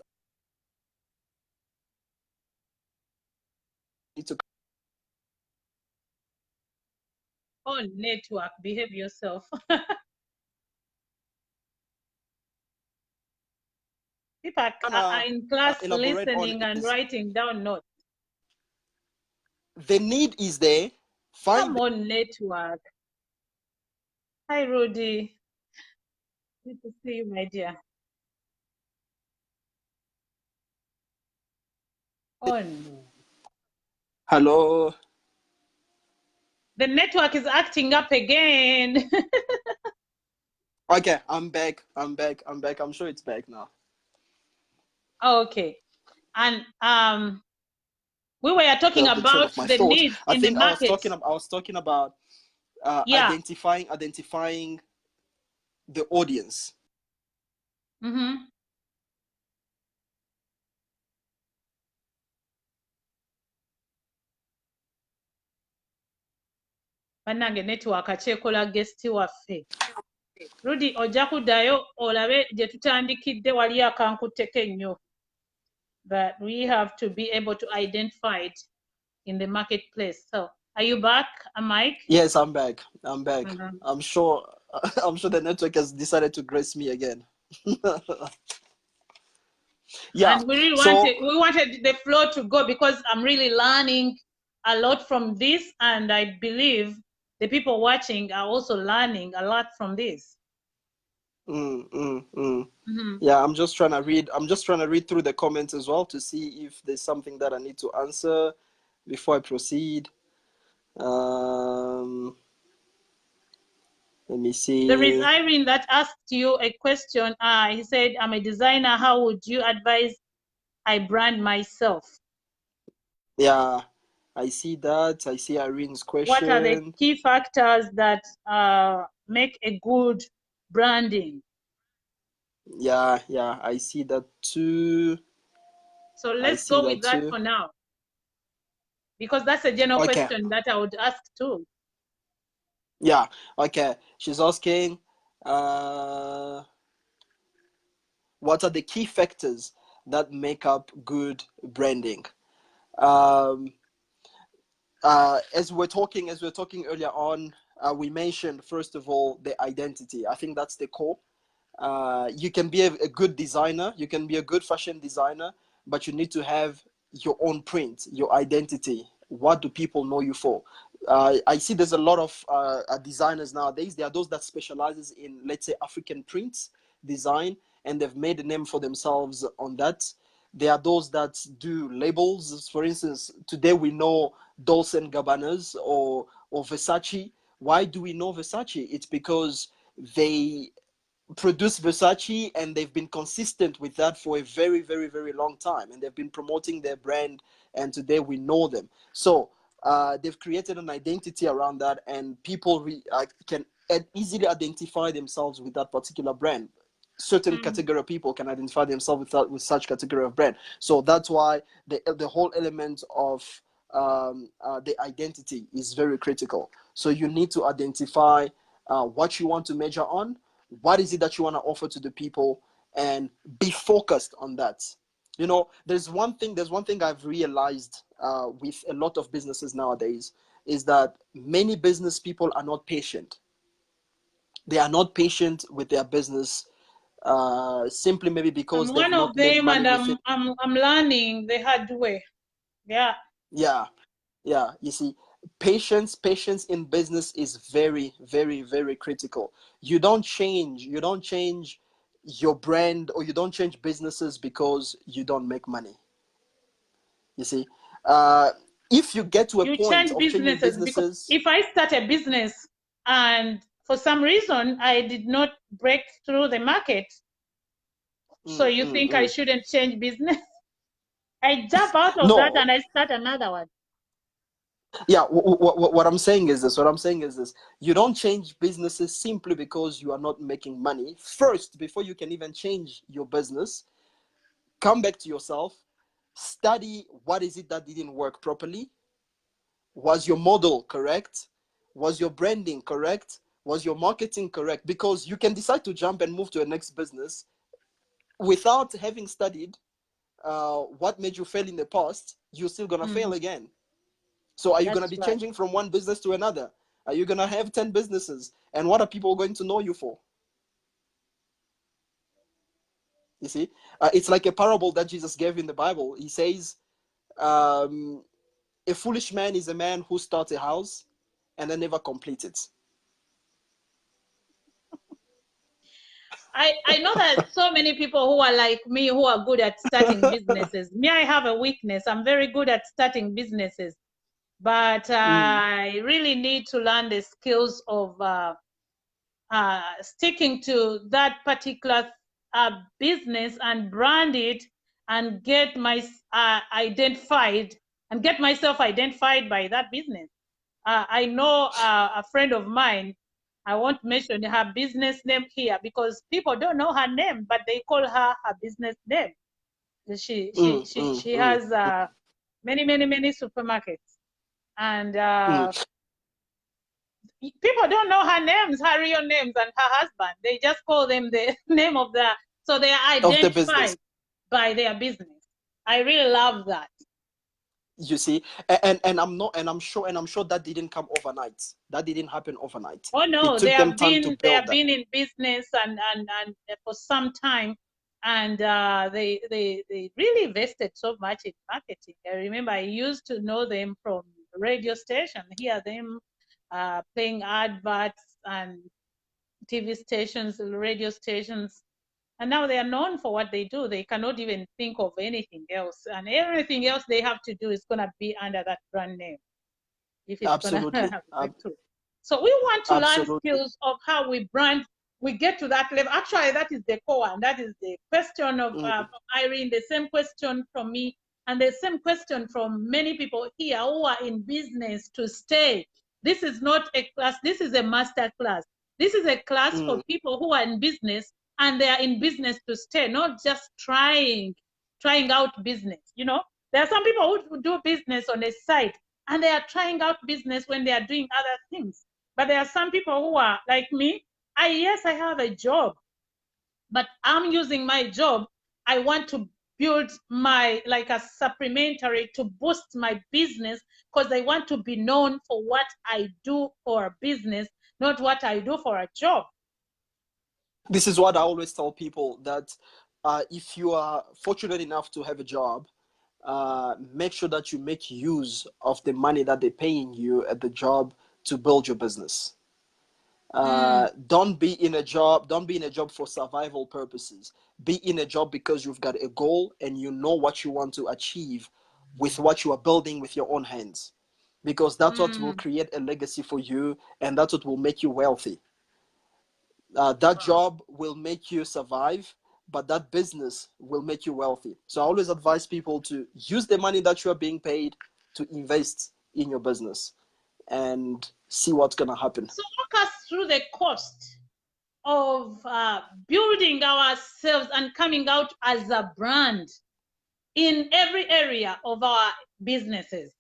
Oh, network, behave yourself. People are in class listening and writing down notes. The need is there. Come on, network. Hi, Rudy. Good to see you, my dear. Oh, no. Hello. The network is acting up again. Okay, I'm back. I'm back. I'm back. I'm sure it's back now. Okay. And we were talking The train about of my the thought. needs I in the think market. I was talking about Yeah. identifying the audience. Mm-hmm. Bannange network akyekola guest waffe. Rudy ojja kuddayo olabe gye tutandikidde wali akankutteko ennyo. But we have to be able to identify it in the marketplace. So are you back, Mike? Yes, I'm back. I'm back. Mm-hmm. I'm sure I'm sure the network has decided to grace me again. Yeah. And we really So wanted the flow to go because I'm really learning a lot from this, and I believe the people watching are also learning a lot from this. Mm-hmm. yeah, I'm just trying to read. I'm just trying to read through the comments as well to see if there's something that I need to answer before I proceed. Let me There is see. Irene that asked you a question. He said, I'm a designer. How would you advise I brand myself? Yeah, I see that. I see Irene's What are the question. key factors that make a good branding? Yeah, I see that too. So I let's see go with that that too. for now, because that's a general Okay. question that I would ask too. Yeah, okay. She's asking, uh, what are the key factors that make up good branding? Um, as we're talking earlier on, we mentioned first of all the identity. I think that's the core. You can be a good designer, you can be a good fashion designer, but you need to have your own print, your identity. What do people know you for? I see there's a lot of designers nowadays. There are those that specializes in, let's say, African prints design, and they've made a name for themselves on that. There are those that do labels. For instance, today we know Dolce and Gabbanas or Versace. Why do we know Versace? It's because they produce Versace and they've been consistent with that for a very, very, very long time. And they've been promoting their brand, and today we know them. So they've created an identity around that, and people can easily identify themselves with that particular brand. Certain category of people can identify themselves with such category of brand. So that's why the whole element of the identity is very critical. So you need to identify what you want to measure on, what is it that you want to offer to the people, and be focused on that. You know, there's one thing I've realized with a lot of businesses nowadays, is that many business people are not patient. They are not patient with their business, simply maybe because I'm they've one of not made them, money and with it. I'm learning the hard way. Yeah. Yeah, yeah, you see, patience in business is very, very, very critical. You don't change your brand, or you don't change businesses because you don't make money. You see, uh, if you get to a You point change of changing businesses because businesses. if I start a business and for some reason I did not break through the market, so mm, you mm, think I mm. shouldn't change business? I jump out of that No, and I start another one. yeah, what I'm saying is this. What I'm saying is this. You don't change businesses simply because you are not making money. First, before you can even change your business, come back to yourself, study what is it that didn't work properly. Was your model correct? Was your branding correct? Was your marketing correct? Because you can decide to jump and move to a next business without having studied what made you fail in the past. You're still gonna fail again. So are you gonna That's be right. changing from one business to another? Are you gonna have 10 businesses? And what are people going to know you for? You see, it's like a parable that Jesus gave in the Bible. He says, um, a foolish man is a man who starts a house and then never completes it. I know that so many people who are like me who are good at starting businesses. Me, I have a weakness. I'm very good at starting businesses, but Mm, I really need to learn the skills of sticking to that particular business and brand it and get my identified and get myself identified by that business. I know a friend of mine. I won't mention her business name here because people don't know her name, but they call her business name. She mm, has many supermarkets, and mm. people don't know her names, her real names, and her husband. They just call them the name of the. So they are Of the business. identified by their business. I really love that. You see, and I'm sure, that didn't come overnight. That didn't happen overnight. Oh It no, took them time to they build have that. been in business and for some time, and they really invested so much in marketing. I remember I used to know them from radio station, hear them playing adverts and TV stations, radio stations, and now they are known for what they do. They cannot even think of anything else, and everything else they have to do is gonna be under that brand name if it's gonna Absolutely. have a breakthrough. So we want to learn Absolutely. skills of how we brand. We get to that level. Actually, that is the core, and that is the question of Mm, Irene. The same question from me, and the same question from many people here who are in business to stay. This is not a class. This is a master class. This is a class for mm. people who are in business and they are in business to stay, not just trying out business. You know, there are some people who do business on a side and they are trying out business when they are doing other things. But there are some people who are like me. Yes, I have a job, but I'm using my job. I want to build my like a supplementary to boost my business because I want to be known for what I do for a business, not what I do for a job. This is what I always tell people, that if you are fortunate enough to have a job, make sure that you make use of the money that they're paying you at the job to build your business. Mm, Don't be in a job for survival purposes. Be in a job because you've got a goal and you know what you want to achieve with what you are building with your own hands, because that's what will mm. create a legacy for you, and that's what will make you wealthy. That job will make you survive, but that business will make you wealthy. So I always advise people to use the money that you are being paid to invest in your business and see what's going to happen. So walk us through the cost of building ourselves and coming out as a brand in every area of our businesses.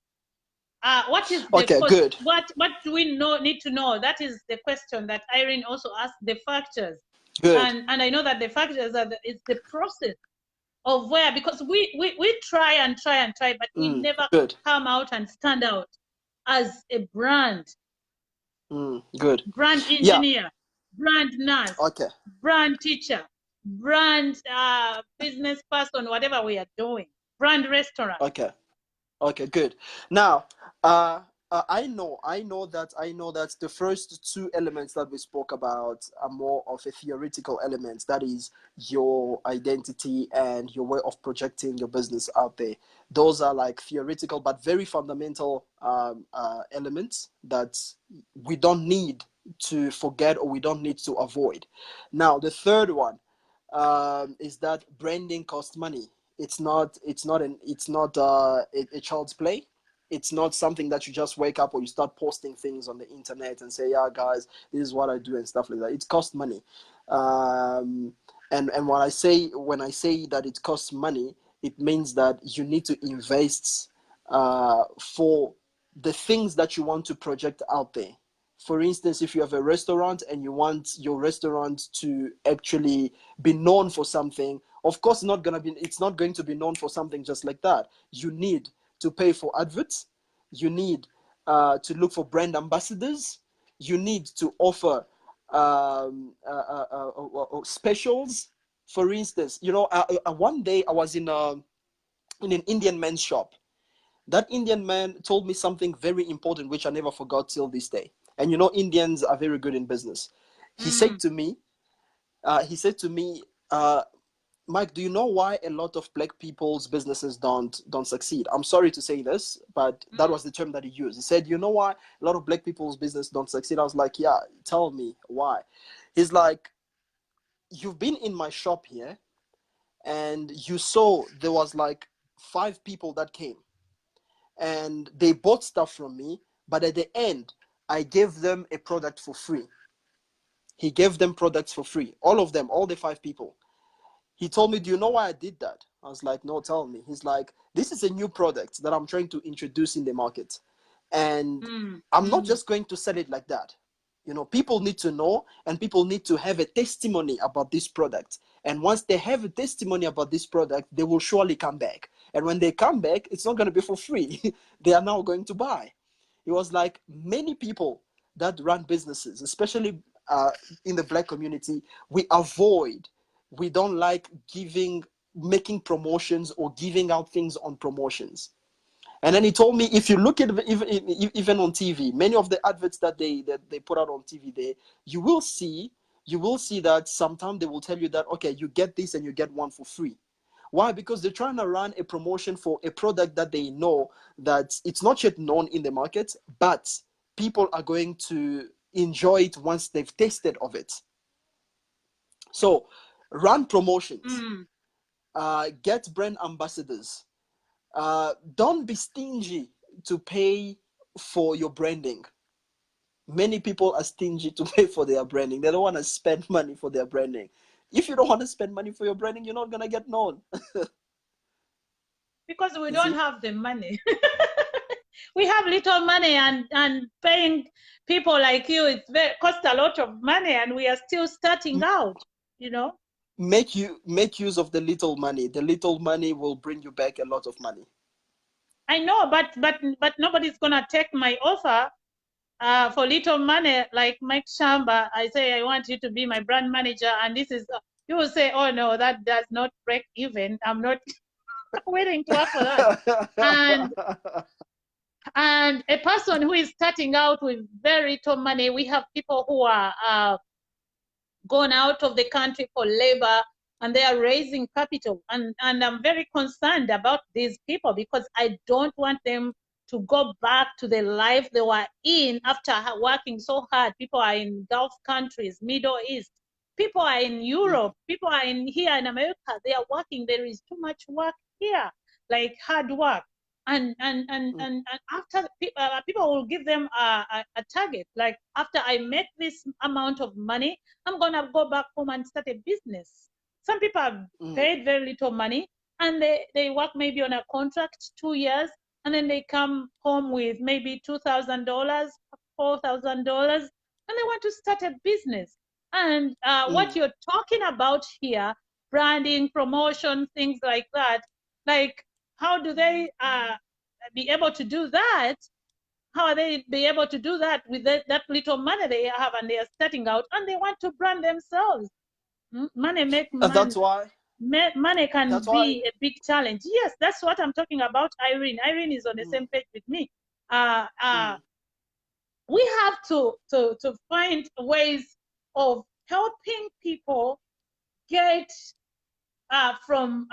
What is the Okay, cost? good. What do we need to know? That is the question that Irene also asked. The factors, Good. and I know that the factors are it's the process of where, because we try and try and try, but we never Good. come out and stand out as a brand, Good. brand Yeah. engineer, brand nurse, Okay. brand teacher, brand business person, whatever we are doing, brand restaurant. Okay. Okay, good. Now, I know that the first two elements that we spoke about are more of a theoretical element. That is your identity and your way of projecting your business out there. Those are like theoretical but very fundamental elements that we don't need to forget, or we don't need to avoid. Now, the third one is that branding costs money. It's not a child's play. It's not something that you just wake up or you start posting things on the internet and say, yeah, guys, this is what I do and stuff like that. It costs money. um, and when I say that it costs money, it means that you need to invest for the things that you want to project out there. For instance, if you have a restaurant and you want your restaurant to actually be known for something, of course it's not going to be known for something just like that. You need to pay for adverts. You need to look for brand ambassadors. You need to offer specials. For instance, one day I was in an Indian men's shop. That Indian man told me something very important, which I never forgot till this day. And Indians are very good in business. He said Mm, to me, He said to me, Mike, do you know why a lot of black people's businesses don't succeed? I'm sorry to say this, but that was the term that he used. He said, you know why a lot of black people's business don't succeed? I was like, yeah, tell me why. He's like, you've been in my shop here and you saw there was like 5 people that came and they bought stuff from me, but at the end, I gave them a product for free. He gave them products for free, all of them, all the 5 people. He told me, do you know why I did that? I was like, no, tell me. He's like, this is a new product that I'm trying to introduce in the market. And I'm not just going to sell it like that. You know, people need to know and people need to have a testimony about this product. And once they have a testimony about this product, they will surely come back. And when they come back, it's not going to be for free. They are now going to buy. It was like many people that run businesses, especially in the black community, we don't like making promotions or giving out things on promotions. And then he told me, if you look at even on TV, many of the adverts that they put out on TV there, you will see that sometimes they will tell you that, okay, you get this and you get one for free. Why? Because they're trying to run a promotion for a product that they know that it's not yet known in the market, but people are going to enjoy it once they've tasted of it. So run promotions, get brand ambassadors. Don't be stingy to pay for your branding. Many people are stingy to pay for their branding. They don't want to spend money for their branding. If you don't want to spend money for your branding, you're not going to get known. Because we don't have the money. We have little money, and paying people like you, it costs a lot of money, and we are still starting out, you know. Make use of the little money. The little money will bring you back a lot of money. I know, but nobody's gonna take my offer for little money. Like Mike Shamba, I say I want you to be my brand manager, and this is you will say, oh no, that does not break even. I'm not willing to offer that. And a person who is starting out with very little money, we have people who are gone out of the country for labor and they are raising capital. And I'm very concerned about these people because I don't want them to go back to the life they were in after working so hard. People are in Gulf countries, Middle East. People are in Europe. People are here in America. They are working. There is too much work here, like hard work. And after people will give them a target, like after I make this amount of money, I'm gonna go back home and start a business. Some people have paid very little money and they work maybe on a contract 2 years, and then they come home with maybe $2,000, $4,000, and they want to start a business. And what you're talking about here, branding, promotion, things like that, like how do they be able to do that? How are they be able to do that with that little money they have and they are starting out and they want to brand themselves? Money make money. That's why. Money can be a big challenge. Yes, that's what I'm talking about, Irene. Irene is on the same page with me. We have to find ways of helping people get from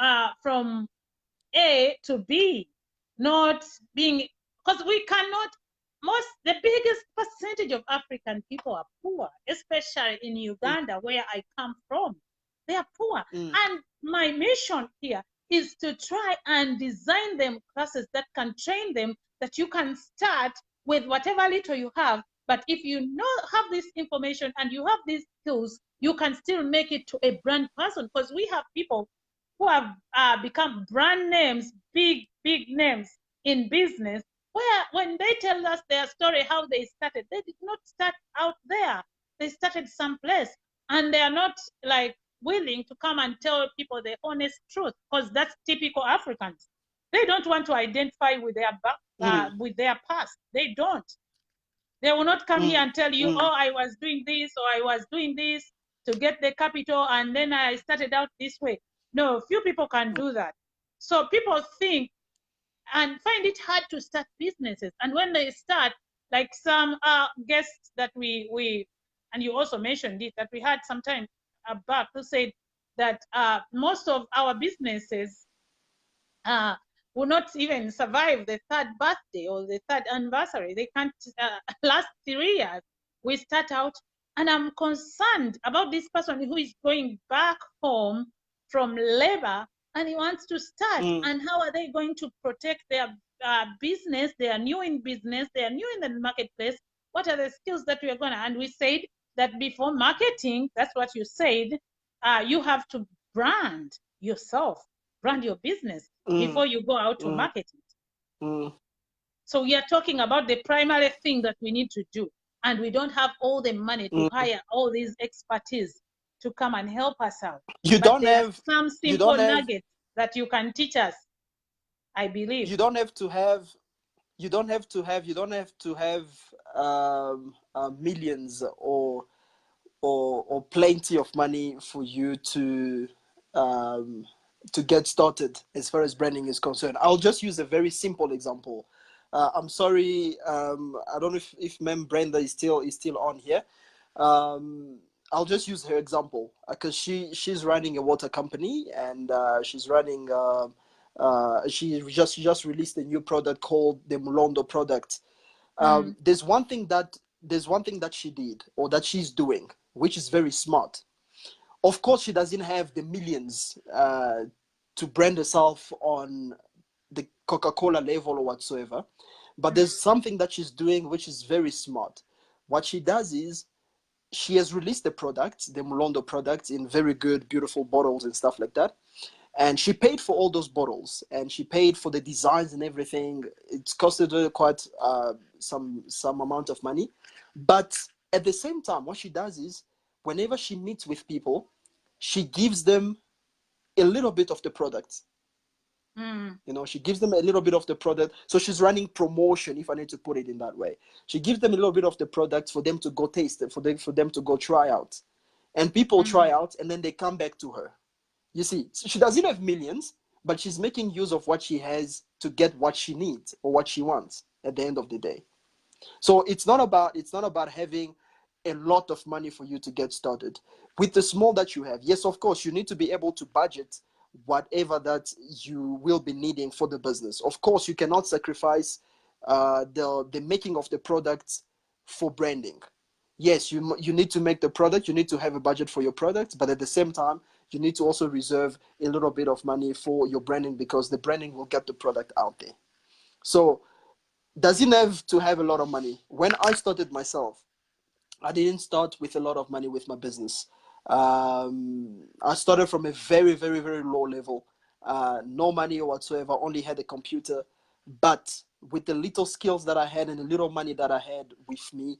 A to B, not being, because we cannot, the biggest percentage of African people are poor, especially in Uganda, where I come from. They are poor. And my mission here is to try and design them classes that can train them, that you can start with whatever little you have. But if you have this information and you have these skills, you can still make it to a brand person, because we have people who have become brand names, big names in business, where when they tell us their story, how they started, they did not start out there. They started someplace, and they are not like willing to come and tell people the honest truth, because that's typical Africans. They don't want to identify with their past. They don't. They will not come here and tell you, oh, I was doing this or I was doing this to get the capital and then I started out this way. No, few people can do that. So people think and find it hard to start businesses. And when they start, like some guests that we and you also mentioned it, that we had sometime back who said that most of our businesses will not even survive the third birthday or the third anniversary. They can't last 3 years. We start out, and I'm concerned about this person who is going back home from labor and he wants to start. And how are they going to protect their business? They are new in business. They are new in the marketplace. What are the skills that we are going to? And we said that before marketing, that's what you said, you have to brand yourself, brand your business before you go out to market it. So we are talking about the primary thing that we need to do. And we don't have all the money to hire all these expertise to come and help us out. You But don't there have are some simple nuggets that you can teach us, I believe. You don't have to have millions or plenty of money for you to get started as far as branding is concerned. I'll just use a very simple example. I'm sorry, I don't know if Mem Brenda is still on here. I'll just use her example because she's running a water company, and she's running. She just released a new product called the Mulondo product. There's one thing that she did, or that she's doing, which is very smart. Of course, she doesn't have the millions to brand herself on the Coca-Cola level or whatsoever, but there's something that she's doing which is very smart. What she does is she has released the product, the Mulondo product, in very good, beautiful bottles and stuff like that. And she paid for all those bottles, and she paid for the designs and everything. It's costed her quite some amount of money. But at the same time, what she does is, whenever she meets with people, she gives them a little bit of the product. She gives them a little bit of the product. So she's running promotion, if I need to put it in that way. She gives them a little bit of the product for them to go taste it, for them to go try out. And people try out, and then they come back to her. You see, she doesn't have millions, but she's making use of what she has to get what she needs or what she wants at the end of the day. So it's not about having a lot of money for you to get started. With the small that you have, yes, of course, you need to be able to budget whatever that you will be needing for the business. Of course, you cannot sacrifice the making of the product for branding. Yes, you need to make the product, you need to have a budget for your product, but at the same time, you need to also reserve a little bit of money for your branding, because the branding will get the product out there. So doesn't have to have a lot of money. When I started myself, I didn't start with a lot of money with my business. I started from a very, very, very low level. No money whatsoever, only had a computer. But with the little skills that I had and the little money that I had with me,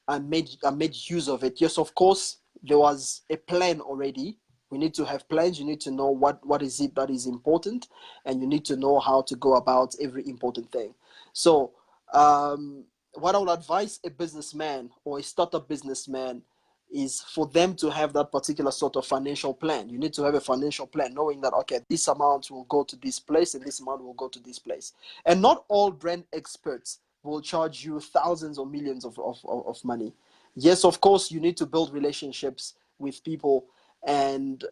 I made use of it. Yes, of course, there was a plan already. We need to have plans. You need to know what is it that is important, and you need to know how to go about every important thing. So what I would advise a businessman or a startup businessman is for them to have that particular sort of financial plan. You need to have a financial plan, knowing that, okay, this amount will go to this place and this amount will go to this place. And not all brand experts will charge you thousands or millions of money. Yes, of course, you need to build relationships with people, and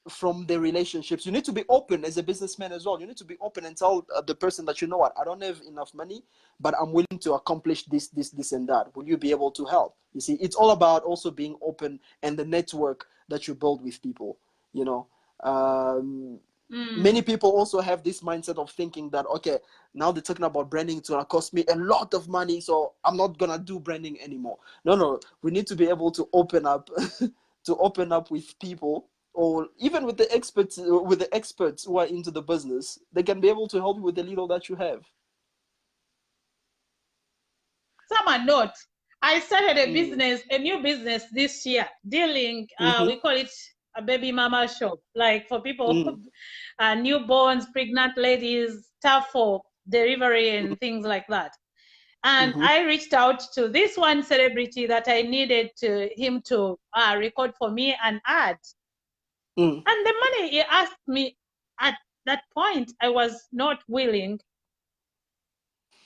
from the relationships, you need to be open as a businessman as well. You need to be open and tell the person that, you know what, I don't have enough money, but I'm willing to accomplish this, and that. Will you be able to help? You see, it's all about also being open and the network that you build with people. Many people also have this mindset of thinking that, okay, now they're talking about branding, it's gonna cost me a lot of money, so I'm not gonna do branding anymore. No, we need to be able to open up to open up with people, or even with the experts who are into the business. They can be able to help you with the little that you have. Someone note, I started a new business this year, dealing, we call it a baby mama shop, like for people, newborns, pregnant ladies, stuff for delivery and things like that. And I reached out to this one celebrity that I needed him to record for me an ad. And the money he asked me at that point, I was not willing,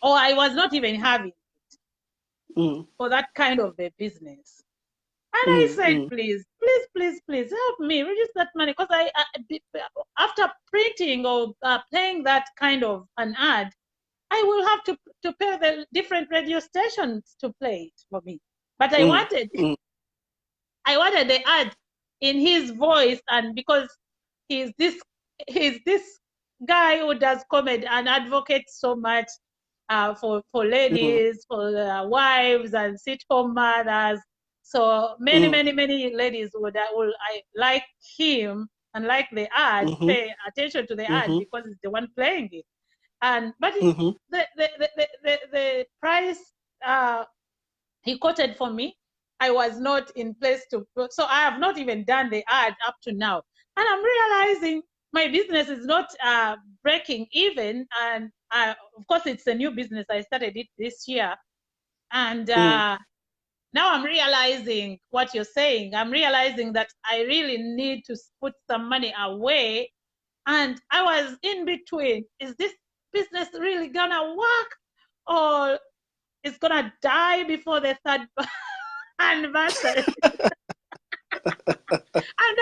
or I was not even having for that kind of a business. And I said, please help me reduce that money, because after printing or playing that kind of an ad, I will have to pay the different radio stations to play it for me. But I wanted the ad in his voice, and because he's this guy who does comedy and advocates so much for ladies, for wives and sit-home mothers. So many ladies will I like him and like the ad, pay attention to the ad because it's the one playing it. And but the price he quoted for me, I was not in place to, so I have not even done the ad up to now. And I'm realizing my business is not breaking even. And of course, it's a new business. I started it this year. And now I'm realizing what you're saying. I'm realizing that I really need to put some money away. And I was in between. Is this business really gonna work, or it's gonna die before the third anniversary? And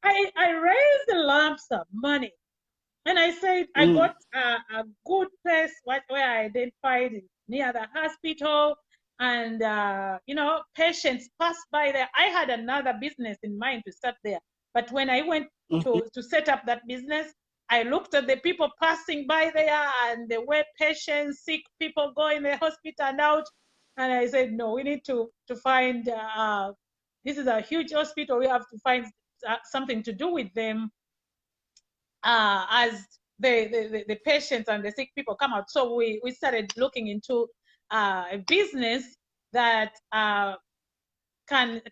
I raised a lump sum money, and I said I got a good place where I identified it near the hospital, and patients pass by there. I had another business in mind to start there, but when I went to set up that business, I looked at the people passing by there and the way patients, sick people go in the hospital and out, and I said, no, we need to find. This is a huge hospital. We have to find something to do with them as the patients and the sick people come out. So we started looking into a business that can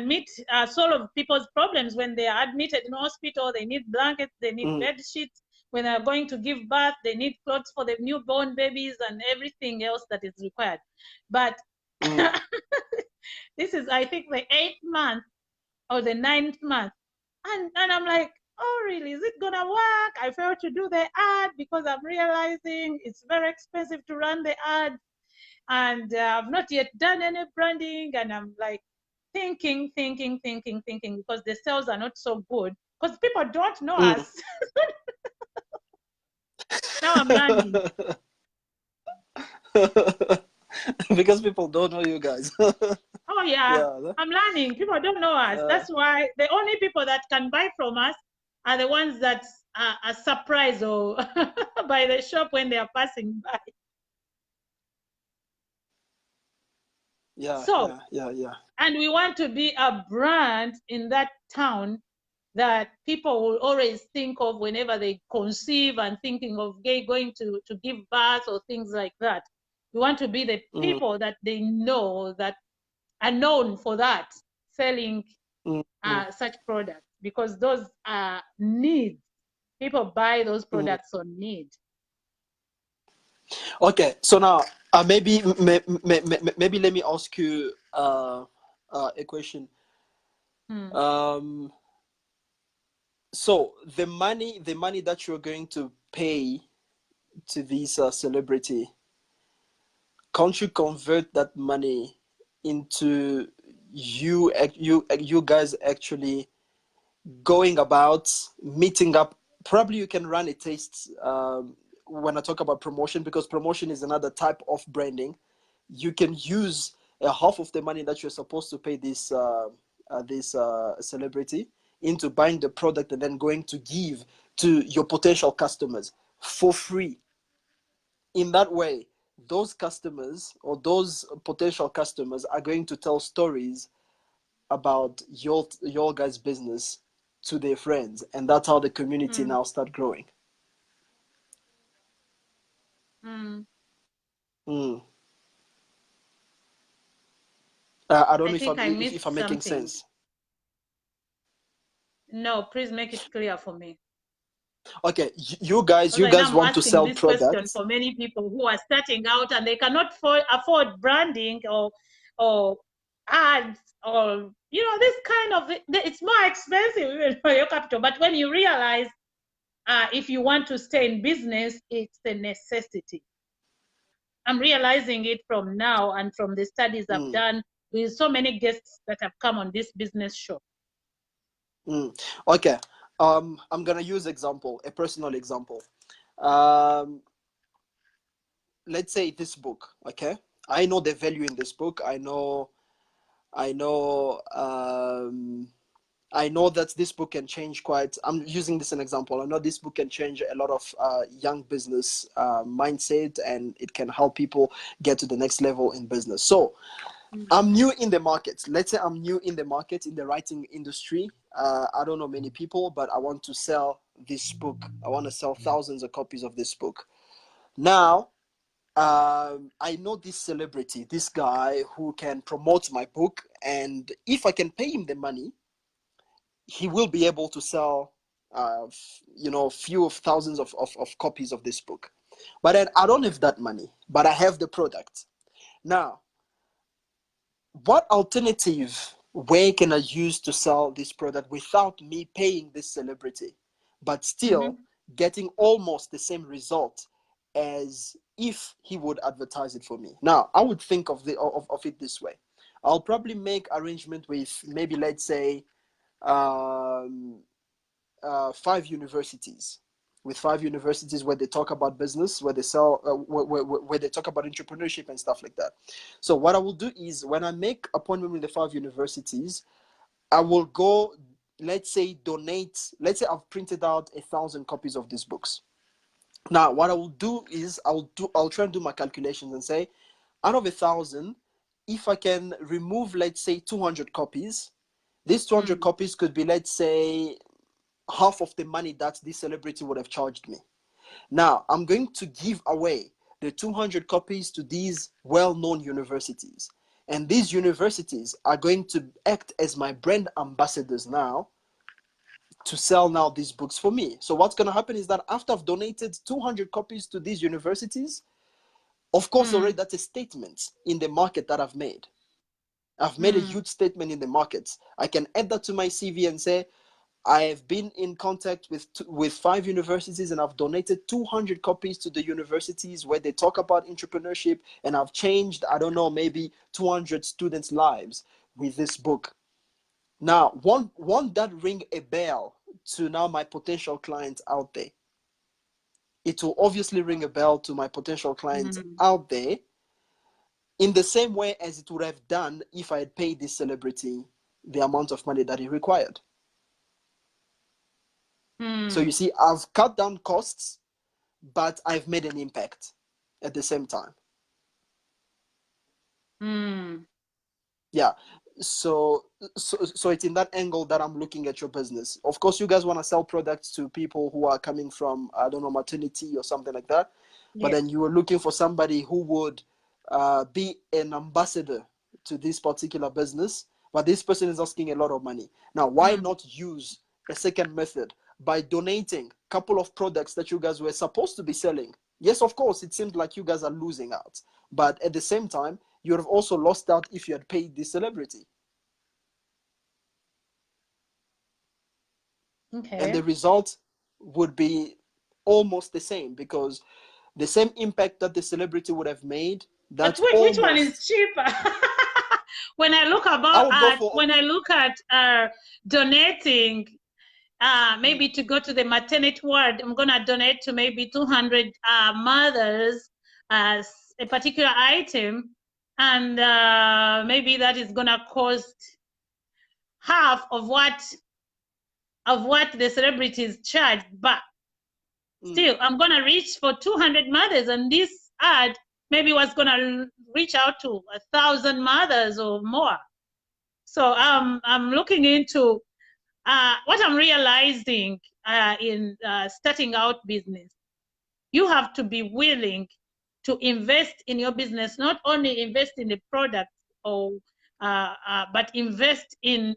meet solve people's problems when they are admitted in hospital. They need blankets, they need bed sheets. When they're going to give birth, they need clothes for the newborn babies and everything else that is required. But this is, I think, the 8th month or the 9th month. And I'm like, oh, really? Is it going to work? I failed to do the ad because I'm realizing it's very expensive to run the ad. And I've not yet done any branding. And I'm like thinking, because the sales are not so good. Because people don't know us. Now I'm learning. Because people don't know you guys. Oh, yeah. I'm learning. People don't know us. That's why the only people that can buy from us are the ones that are surprised or by the shop when they are passing by. Yeah. And we want to be a brand in that town that people will always think of whenever they conceive and thinking of going to give birth or things like that. We want to be the people that they know that are known for that, selling such products, because those are needs. People buy those products on need. Okay, so now maybe let me ask you a question. So the money that you're going to pay to this celebrity, can't you convert that money into you guys actually going about meeting up? Probably you can run a taste when I talk about promotion, because promotion is another type of branding. You can use half of the money that you're supposed to pay this celebrity into buying the product and then going to give to your potential customers for free. In that way, those customers or those potential customers are going to tell stories about your guys' business to their friends, and that's how the community now start growing. I don't know if I'm making sense. No, please make it clear for me. Okay, you guys want to sell products. For many people who are starting out and they cannot afford branding or ads, or this kind of, it's more expensive for your capital. But when you realize if you want to stay in business, it's a necessity. I'm realizing it from now and from the studies I've done with so many guests that have come on this business show. Okay. I'm gonna use a personal example. Um, let's say this book. Okay, I know the value in this book. I know. I know that this book can change quite. I'm using this as an example. I know this book can change a lot of young business mindset, and it can help people get to the next level in business. So I'm new in the market. Let's say I'm new in the market in the writing industry. I don't know many people, but I want to sell this book. I want to sell thousands of copies of this book. Now, I know this celebrity, this guy who can promote my book, and if I can pay him the money, he will be able to sell, few of thousands of copies of this book. But then I don't have that money, but I have the product. Now, what alternative way can I use to sell this product without me paying this celebrity, but still getting almost the same result as if he would advertise it for me? Now, I would think of it this way. I'll probably make arrangement with maybe, let's say, 5 universities, where they talk about business, where they sell, where they talk about entrepreneurship and stuff like that. So what I will do is, when I make appointment with the 5 universities, I will go, let's say I've printed out 1,000 copies of these books. Now, what I will do is I'll try and do my calculations and say, out of 1,000, if I can remove, let's say, 200 copies, these 200 copies could be, let's say, half of the money that this celebrity would have charged me. Now, I'm going to give away the 200 copies to these well-known universities. And these universities are going to act as my brand ambassadors now to sell now these books for me. So what's going to happen is that after I've donated 200 copies to these universities, of course, already that's a statement in the market that I've made. I've made a huge statement in the market. I can add that to my CV and say, I have been in contact with 5 universities, and I've donated 200 copies to the universities where they talk about entrepreneurship, and I've changed, I don't know, maybe 200 students' lives with this book. Now, won't that ring a bell to now my potential clients out there? It will obviously ring a bell to my potential clients out there, in the same way as it would have done if I had paid this celebrity the amount of money that he required. So you see, I've cut down costs, but I've made an impact at the same time. Yeah. So it's in that angle that I'm looking at your business. Of course, you guys want to sell products to people who are coming from, I don't know, maternity or something like that. But then you were looking for somebody who would be an ambassador to this particular business. But this person is asking a lot of money. Now, why not use a second method by donating a couple of products that you guys were supposed to be selling? Yes, of course, it seems like you guys are losing out. But at the same time, you would have also lost out if you had paid the celebrity. Okay. And the result would be almost the same, because the same impact that the celebrity would have made. But which one is cheaper? When I look at donating, maybe to go to the maternity ward, I'm gonna donate to maybe 200 mothers as a particular item, and maybe that is gonna cost half of what the celebrities charge, but still I'm gonna reach for 200 mothers, and this ad maybe was gonna reach out to 1,000 mothers or more. So I'm looking into what I'm realizing in starting out business. You have to be willing to invest in your business, not only invest in the product, but invest in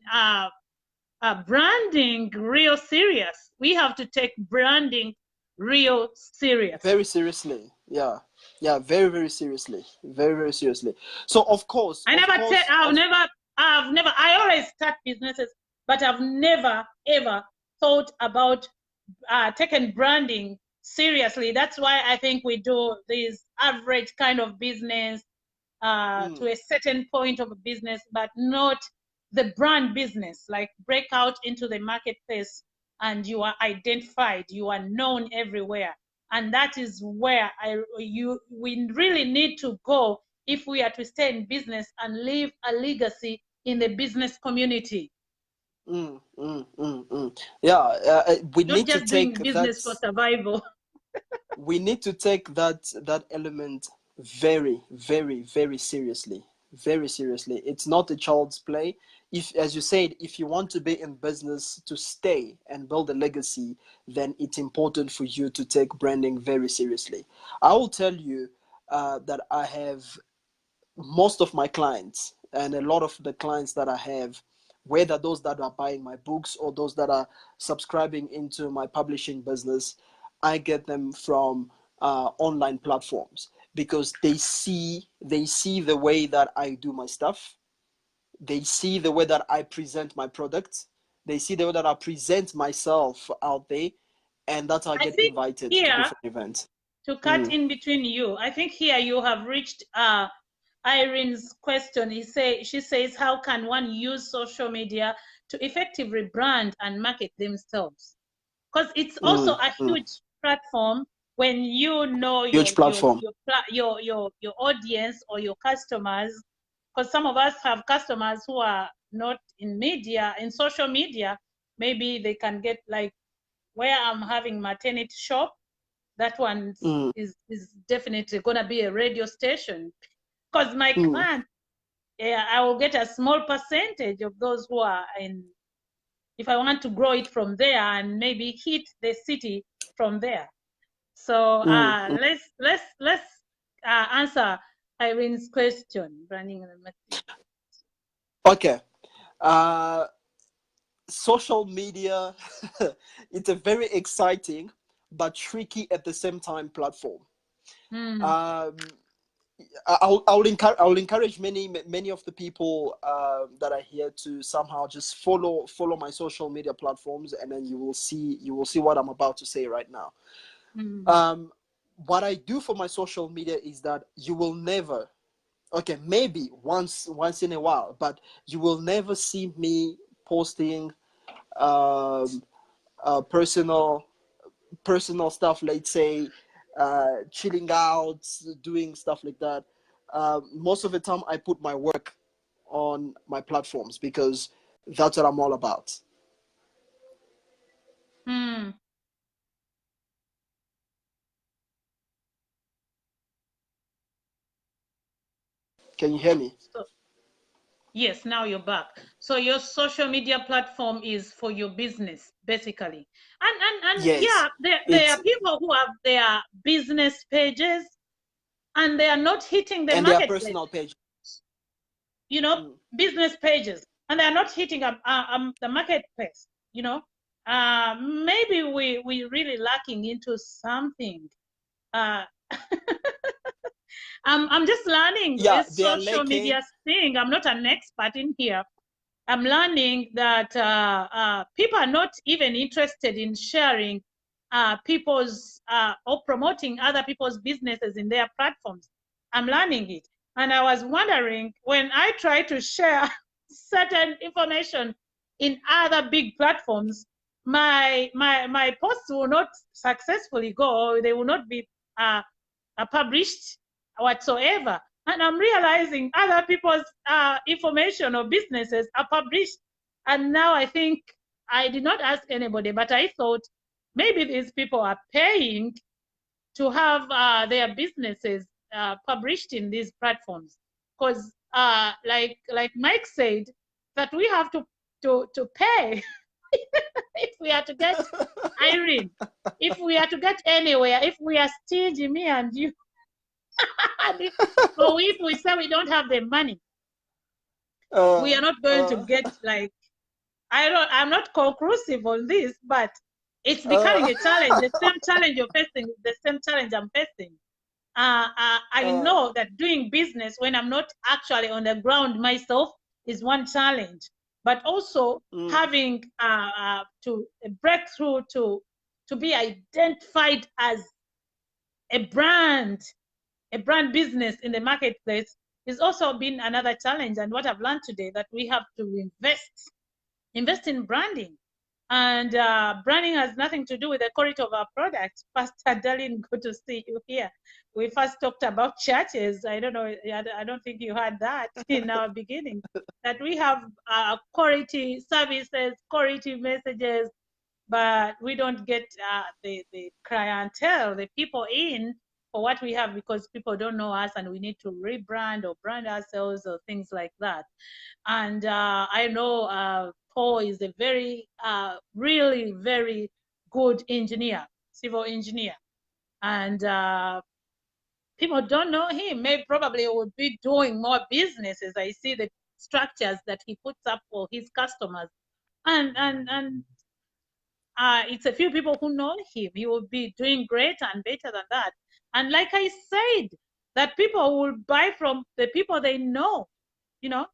branding real serious. We have to take branding real serious. Very seriously. Yeah. Yeah, very, very seriously. Very, very seriously. So of course, I always start businesses, but I've never ever thought about taking branding seriously. That's why I think we do this average kind of business. to a certain point of a business, but not the brand business. Like break out into the marketplace and you are identified, you are known everywhere. And that is where we really need to go if we are to stay in business and leave a legacy in the business community. Yeah, we Not need to just doing take business for survival. we need to take that element very, very, very seriously. Very seriously. It's not a child's play. If, as you said, if you want to be in business to stay and build a legacy, then it's important for you to take branding very seriously. I will tell you that I have most of my clients and a lot of the clients that I have, whether those that are buying my books or those that are subscribing into my publishing business, I get them from online platforms because they see the way that I do my stuff. They see the way that I present my products. They see the way that I present myself out there, and that's how I I get think invited to here, different events. to cut in between you, I think here you have reached Irene's question. She says, how can one use social media to effectively brand and market themselves? Because it's also a huge platform when you know Huge platform. your audience or your customers. Because some of us have customers who are not in media, in social media. Maybe they can get like where I'm having maternity shop. That one is definitely gonna be a radio station. Because my clients, I will get a small percentage of those who are in. If I want to grow it from there and maybe hit the city from there. So let's answer Irene's question. Okay. Social media, it's a very exciting but tricky at the same time platform. I'll encourage many of the people that are here to somehow just follow my social media platforms, and then you will see what I'm about to say right now. What I do for my social media is that you will never, okay, maybe once in a while, but you will never see me posting personal stuff, let's say chilling out, doing stuff like that. Most of the time I put my work on my platforms because that's what I'm all about. Can you hear me? Yes, now you're back. So your social media platform is for your business, basically. And Yes, yeah, there are people who have their business pages and they are not hitting the and marketplace. their personal page. You know, business pages, and they are not hitting the marketplace. You know, maybe we really lacking into something. I'm just learning this social media thing. I'm not an expert in here. I'm learning that people are not even interested in sharing people's or promoting other people's businesses in their platforms. I'm learning it. And I was wondering, when I try to share certain information in other big platforms, my posts will not successfully go, or they will not be published whatsoever. And I'm realizing other people's information or businesses are published. And now I think, I did not ask anybody, but I thought maybe these people are paying to have their businesses published in these platforms. Because like Mike said, that we have to pay if we are to get Irene, if we are to get anywhere, if we are stingy, me and you, or if we say we don't have the money, we are not going to get, like, I'm not conclusive on this, but it's becoming a challenge. The same challenge you're facing is the same challenge I'm facing. I know that doing business when I'm not actually on the ground myself is one challenge, but also having to break through to be identified as a brand business in the marketplace it's also been another challenge. And what I've learned today, that we have to invest in branding. And branding has nothing to do with the quality of our product. Pastor Darlene, good to see you here. We first talked about churches. I don't know, I don't think you had that in our beginning, that we have quality services, quality messages, but we don't get the clientele, the people in for what we have, because people don't know us and we need to rebrand or brand ourselves or things like that. And I know Paul is a very, really very good engineer, civil engineer. And people don't know him. Maybe probably would be doing more businesses. I see the structures that he puts up for his customers. And it's a few people who know him. He will be doing greater and better than that. And like I said, that people will buy from the people they know, you know.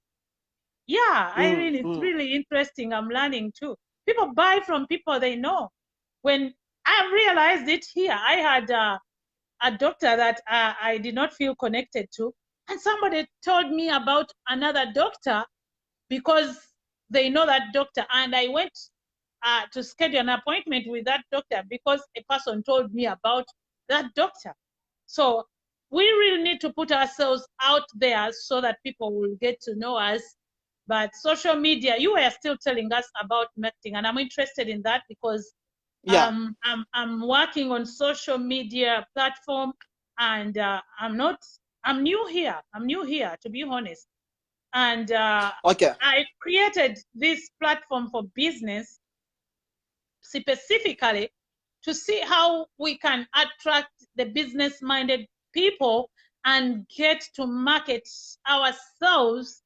Yeah, Irene, it's really interesting. I'm learning too. People buy from people they know. When I realized it here, I had a doctor that I did not feel connected to, and somebody told me about another doctor because they know that doctor, and I went to schedule an appointment with that doctor because a person told me about that doctor. So we really need to put ourselves out there so that people will get to know us. But social media, you were still telling us about marketing, and I'm interested in that because Yeah. I'm working on social media platform, and I'm new here. I'm new here, to be honest. And Okay. I created this platform for business specifically to see how we can attract the business-minded people and get to market ourselves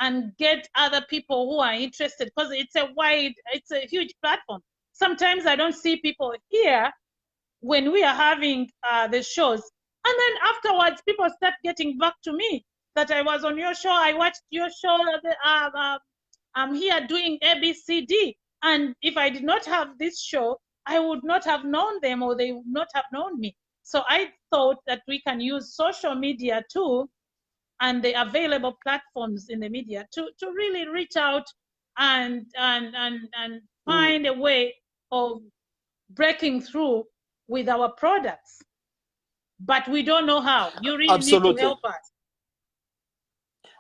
and get other people who are interested, because it's a huge platform. Sometimes I don't see people here when we are having the shows. And then afterwards, people start getting back to me that I was on your show, I watched your show, I'm here doing ABCD. And if I did not have this show, I would not have known them, or they would not have known me. So I thought that we can use social media too, and the available platforms in the media to really reach out and find a way of breaking through with our products. But we don't know how. You really need to Absolutely. help us.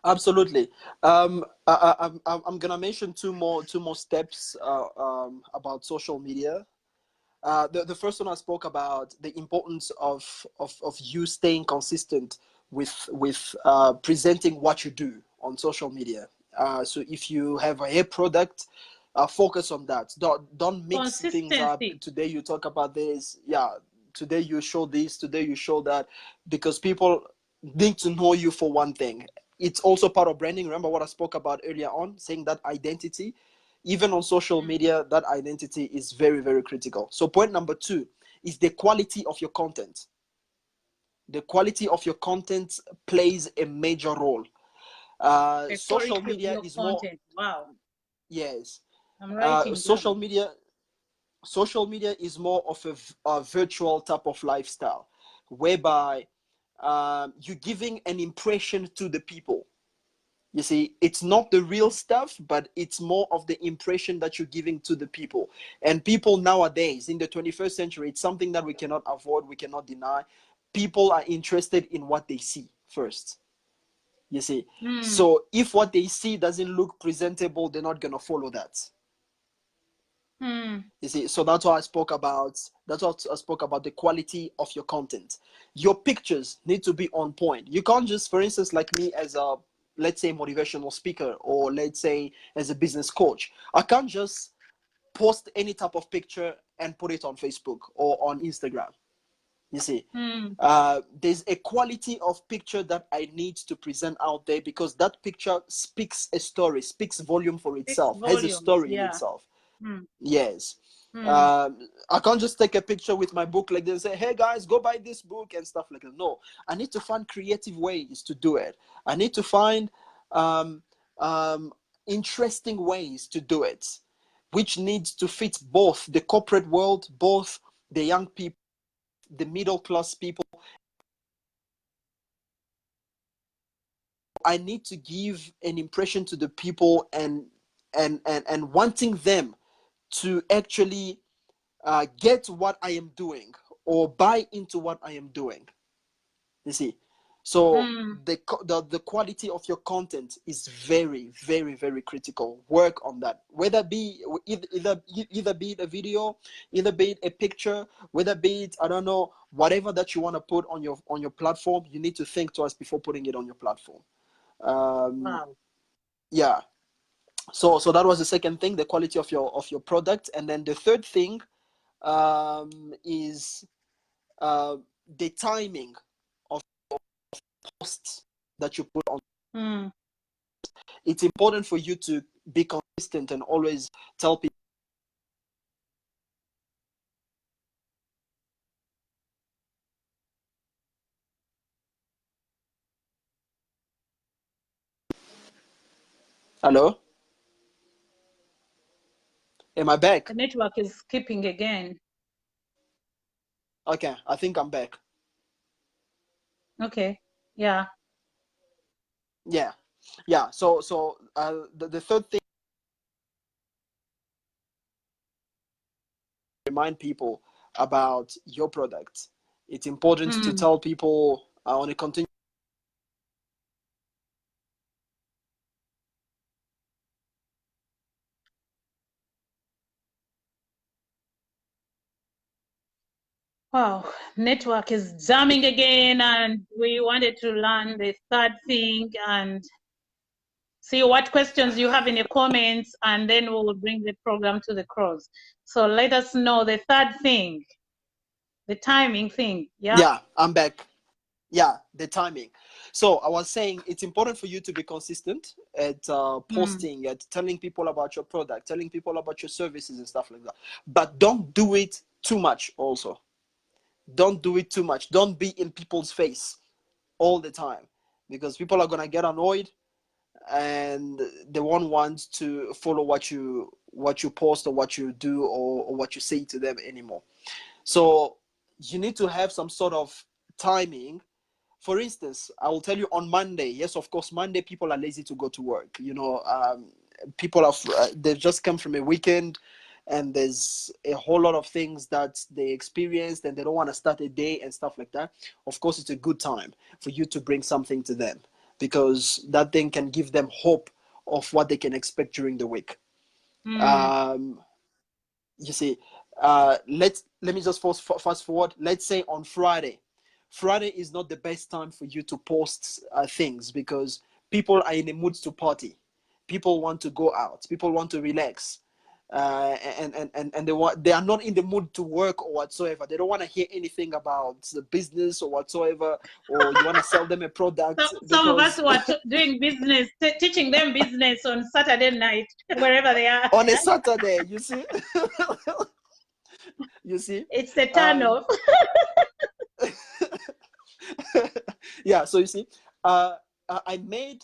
Absolutely. I'm gonna mention two more steps about social media. The first one I spoke about the importance of you staying consistent with presenting what you do on social media. So if you have a hair product, focus on that. Don't mix things up. Consistency. Today you talk about this, yeah. Today you show this. Today you show that, because people need to know you for one thing. It's also part of branding. Remember what I spoke about earlier on, saying that identity, even on social media, that identity is very, very critical. So point number two is the quality of your content. The quality of your content plays a major role. The Social quality of media your is more, content. Wow. yes. I'm writing Social down. media, social media is more of a virtual type of lifestyle, whereby you're giving an impression to the people. You see, it's not the real stuff, but it's more of the impression that you're giving to the people. And people nowadays, in the 21st century, it's something that we cannot avoid, we cannot deny. People are interested in what they see first. You see, so if what they see doesn't look presentable, they're not gonna follow that. You see, so that's what I spoke about. That's what I spoke about, the quality of your content. Your pictures need to be on point. You can't just, for instance, like me as a, let's say, motivational speaker, or let's say as a business coach, I can't just post any type of picture and put it on Facebook or on Instagram. You see, there's a quality of picture that I need to present out there, because that picture speaks a story, speaks volume for Six itself, has a volumes. story in Yeah. itself. Mm. Yes. Mm. I can't just take a picture with my book like this and say, hey guys, go buy this book and stuff like that. No, I need to find creative ways to do it. I need to find um, interesting ways to do it, which needs to fit both the corporate world, both the young people, the middle class people. I need to give an impression to the people, and wanting them to actually get what I am doing or buy into what I am doing. You see, so the quality of your content is very, very, very critical. Work on that. Whether be either be it a video, either be it a picture, whether be it, I don't know, whatever that you want to put on your platform, you need to think twice before putting it on your platform. Wow. Yeah. So that was the second thing, the quality of your product. And then the third thing is the timing of posts that you put on. It's important for you to be consistent and always tell people. Hello? Am I back? The network is skipping again. Okay, I think I'm back. Okay. Yeah. Yeah. So the third thing, remind people about your product. It's important to tell people on a continuous. Wow, network is jamming again, and we wanted to learn the third thing and see what questions you have in the comments, and then we will bring the program to the close. So let us know the third thing, the timing thing. Yeah, I'm back. Yeah, the timing. So I was saying it's important for you to be consistent at posting, at telling people about your product, telling people about your services and stuff like that. But don't do it too much also. Don't do it too much. Don't be in people's face all the time, because people are going to get annoyed and they won't want to follow what you post or what you do, or what you say to them anymore. So you need to have some sort of timing. For instance, I will tell you, on Monday, yes, of course, Monday people are lazy to go to work. People are they've just come from a weekend, and there's a whole lot of things that they experienced, and they don't want to start a day and stuff like that. Of course, it's a good time for you to bring something to them, because that thing can give them hope of what they can expect during the week. You see, let me just fast forward. Let's say on Friday. Friday is not the best time for you to post things, because people are in the mood to party. People want to go out. People want to relax. And they are not in the mood to work or whatsoever. They don't want to hear anything about the business or whatsoever, or you want to sell them a product. Some of us who are doing business, teaching them business on Saturday night, wherever they are. On a Saturday, you see. You see, it's a turn off. Yeah, so you see, I made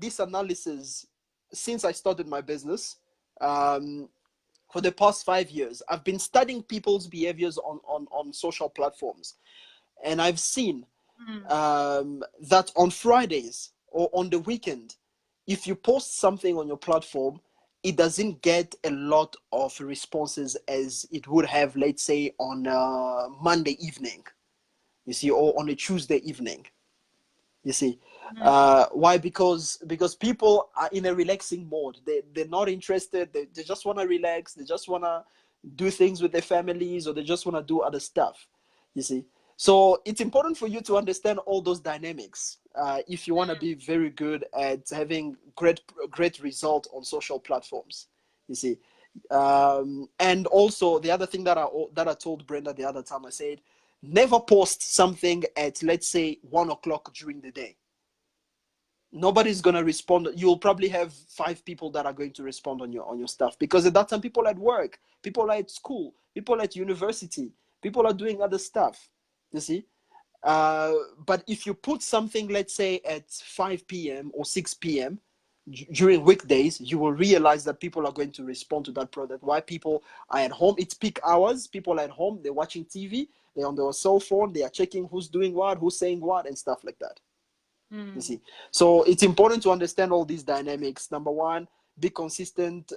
this analysis since I started my business. For the past 5 years, I've been studying people's behaviors on social platforms, and I've seen that on Fridays or on the weekend, if you post something on your platform, it doesn't get a lot of responses as it would have, let's say, on Monday evening, you see, or on a Tuesday evening. You see, why? Because people are in a relaxing mode. They're not interested. They just want to relax. They just want to do things with their families, or they just want to do other stuff. You see, so it's important for you to understand all those dynamics if you want to be very good at having great result on social platforms. You see, and also the other thing that I told Brenda the other time, I said, never post something at, let's say, 1 o'clock during the day. Nobody's gonna respond. You'll probably have 5 people that are going to respond on your stuff, because at that time people are at work, people are at school, people are at university, people are doing other stuff. You see, but if you put something, let's say, at 5 p.m. or 6 p.m. during weekdays, you will realize that people are going to respond to that product. Why? People are at home. It's peak hours. People are at home. They're watching TV. They're on their cell phone. They are checking who's doing what, who's saying what, and stuff like that. You see, so it's important to understand all these dynamics. Number one, be consistent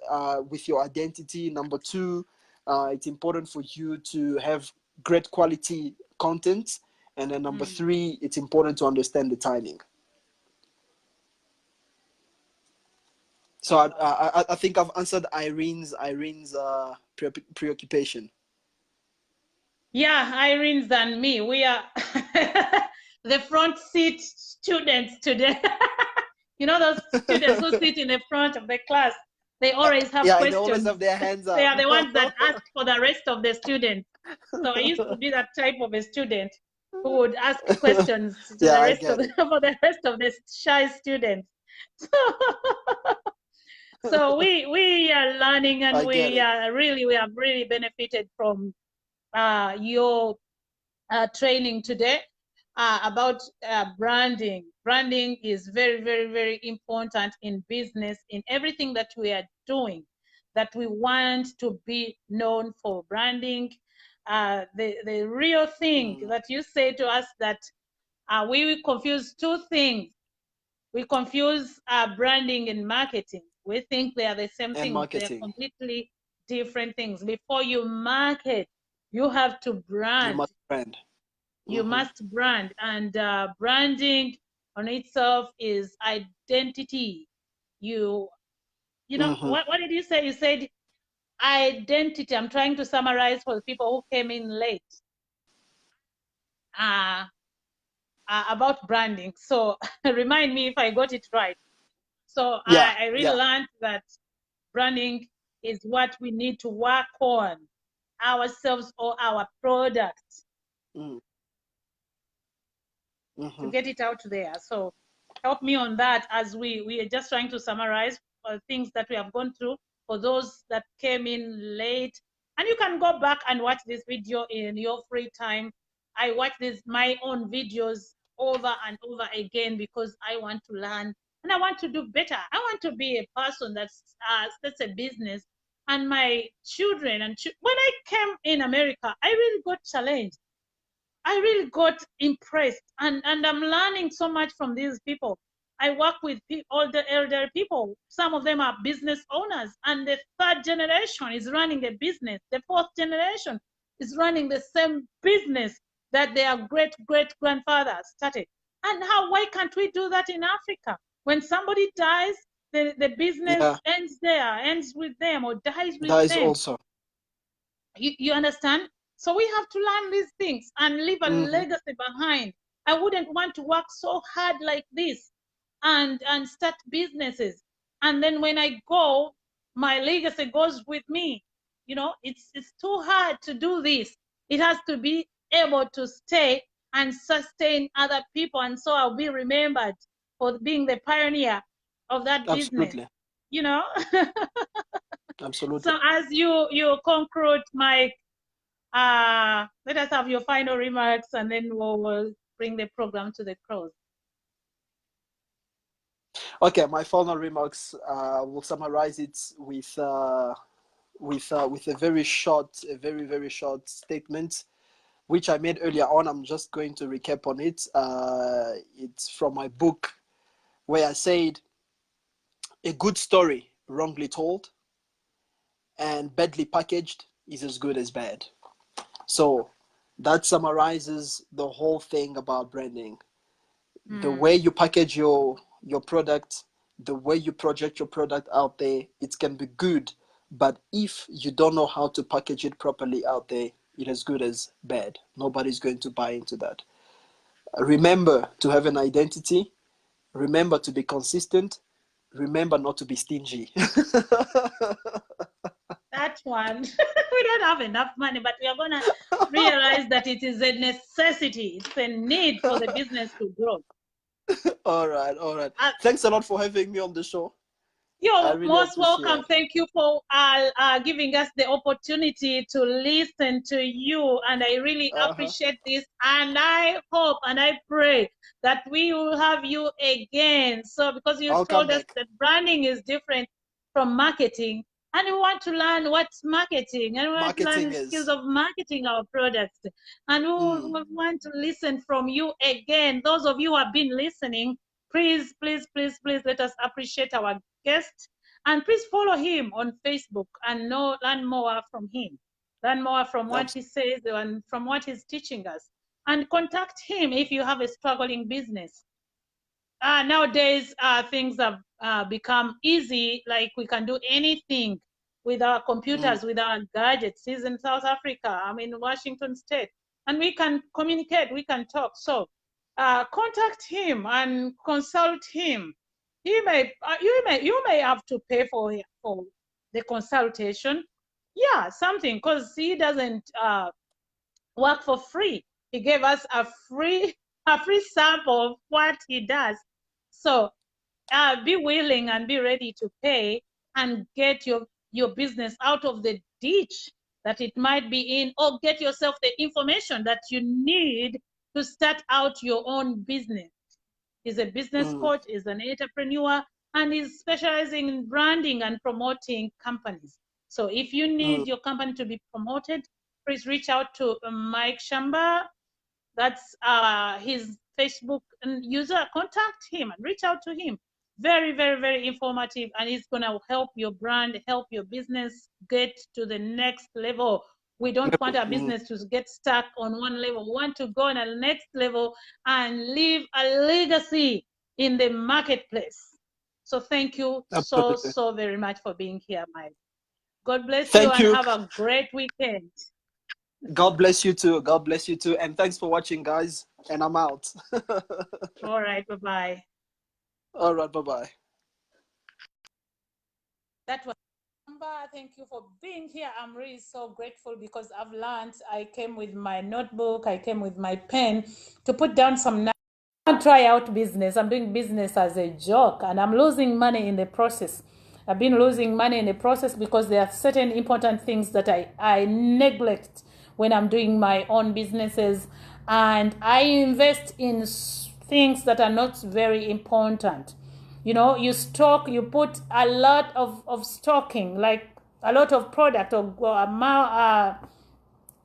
with your identity. Number two, it's important for you to have great quality content. And then number three, it's important to understand the timing. So I think I've answered Irene's preoccupation. Yeah, Irene's and me, we are the front seat students today. You know, those students who sit in the front of the class, they always have questions. They always have their hands up. They are the ones that ask for the rest of the students. So I used to be that type of a student who would ask questions to the rest of for the rest of the shy students. So we are learning, and we have really benefited from your training today about branding. Branding is very, very, very important in business, in everything that we are doing, that we want to be known for. Branding, the real thing that you say to us, that we confuse two things. We confuse branding and marketing. We think they are the same thing. They are completely different things. Before you market, you have to brand. You must brand. You must brand. And branding on itself is identity. You know, what did you say? You said identity. I'm trying to summarize for the people who came in late. About branding. So remind me if I got it right. So I really learned that branding is what we need to work on ourselves or our products to get it out there. So help me on that, as we are just trying to summarize things that we have gone through for those that came in late. And you can go back and watch this video in your free time. I watch my own videos over and over again because I want to learn and I want to do better. I want to be a person that's a business. And my children, when I came in America, I really got challenged. I really got impressed, and I'm learning so much from these people. I work with all the elder people. Some of them are business owners, and the third generation is running a business. The fourth generation is running the same business that their great-great-grandfather started. And why can't we do that in Africa? When somebody dies, the business ends with them, or dies with them. Also. You understand? So we have to learn these things and leave a legacy behind. I wouldn't want to work so hard like this and start businesses. And then when I go, my legacy goes with me. You know, it's too hard to do this. It has to be able to stay and sustain other people. And so I'll be remembered for being the pioneer of that business. You know? Absolutely. So as you conclude, Mike, let us have your final remarks, and then we'll bring the program to the close. Okay, my final remarks. We'll summarize it with a very very short statement, which I made earlier on. I'm just going to recap on it. It's from my book, where I said, a good story wrongly told and badly packaged is as good as bad. So that summarizes the whole thing about branding. The way you package your product, the way you project your product out there, it can be good. But if you don't know how to package it properly out there, it's as good as bad. Nobody's going to buy into that. Remember to have an identity. Remember to be consistent. Remember not to be stingy. That one. We don't have enough money, but we are going to realize that it is a necessity. It's a need for the business to grow. All right. Thanks a lot for having me on the show. You're most welcome. Thank you for giving us the opportunity to listen to you. And I really appreciate this. And I hope and I pray that we will have you again. So because you told us that branding is different from marketing, And we want to learn what's marketing, and we want to learn Marketing skills is. of marketing our products. And we want to listen from you again. Those of you who have been listening, please, please, please, please let us appreciate our guest. And please follow him on Facebook and learn more from him. Learn more from what he says and from what he's teaching us. And contact him if you have a struggling business. Nowadays, things have become easy, like we can do anything with our computers, with our gadgets. He's in South Africa, I'm in Washington State, and we can communicate, we can talk. So contact him and consult him. You may have to pay for the consultation. Yeah, something, because he doesn't work for free. He gave us a free sample of what he does. So be willing and be ready to pay and get your business out of the ditch that it might be in, or get yourself the information that you need to start out your own business. He's a business coach, he's an entrepreneur, and he's specializing in branding and promoting companies. So if you need your company to be promoted, please reach out to Mike Shamba. That's his Facebook user. Contact him and reach out to him. Very, very, very informative, and it's going to help your brand, help your business get to the next level. We don't want our business to get stuck on one level. We want to go on a next level and leave a legacy in the marketplace. So thank you so very much for being here, Mike. God bless you and have a great weekend. God bless you too. God bless you too. And thanks for watching, guys. And I'm out. All right. Bye-bye. All right. Bye-bye. That was thank you for being here. I'm really so grateful because I've learned. I came with my notebook, I came with my pen to put down some numbers and try out business. I'm doing business as a joke and I'm losing money in the process. I've been losing money in the process because there are certain important things that I neglect when I'm doing my own businesses, and I invest in things that are not very important. You know, you put a lot of stocking, like a lot of product, or